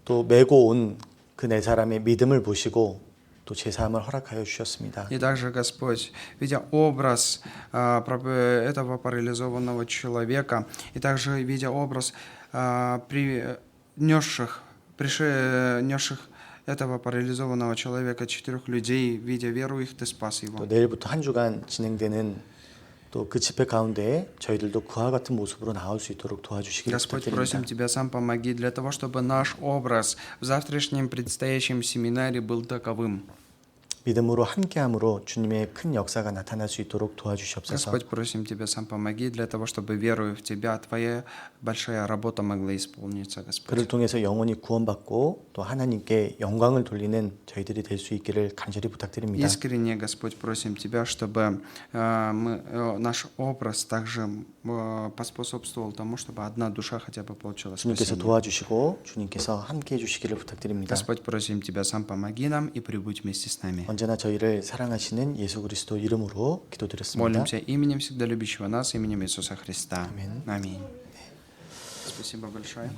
또 메고 온 그 네 사람의 믿음을 보시고 또 제사함을 허락하여 주셨습니다. И также, Господь, видя образ этого парализованного человека, и также видя образ принесших этого парализованного человека, 4 людей, видя веру их, Ты спас 또 его. 내일부터 한 주간 진행되는 또 그 집회 가운데 저희들도 그와 같은 모습으로 나올 수 있도록 도와주시기를 Господь, 부탁드립니다. просим Тебя, сам помоги для того, чтобы наш образ в завтрашнем предстоящем семинаре был таковым. 믿음으로 함께함으로 주님의 큰 역사가 나타날 수 있도록 도와주시옵소서. Господь, просим Тебя, сам помоги для того, чтобы, веруя в Тебя, Твоя большая работа могла исполниться, Господь. 그를 통해서 영혼이 구원받고 또 하나님께 영광을 돌리는 저희들이 될 수 있기를 간절히 부탁드립니다. Искренне, Господь, просим Тебя, чтобы наш образ также поспособствовал тому, чтобы одна душа хотя бы получила 주님께서 спасение. 도와주시고 주님께서 함께해 주시기를 부탁드립니다. Господь, просим Тебя, сам помоги нам и прибудь вместе с нами. 언제나 저희를 사랑하시는 예수 그리스도 이름으로 기도드렸습니다. Молимся именем всегда любящего нас, именем Иисуса Христа. Аминь. Аминь. Спасибо большое.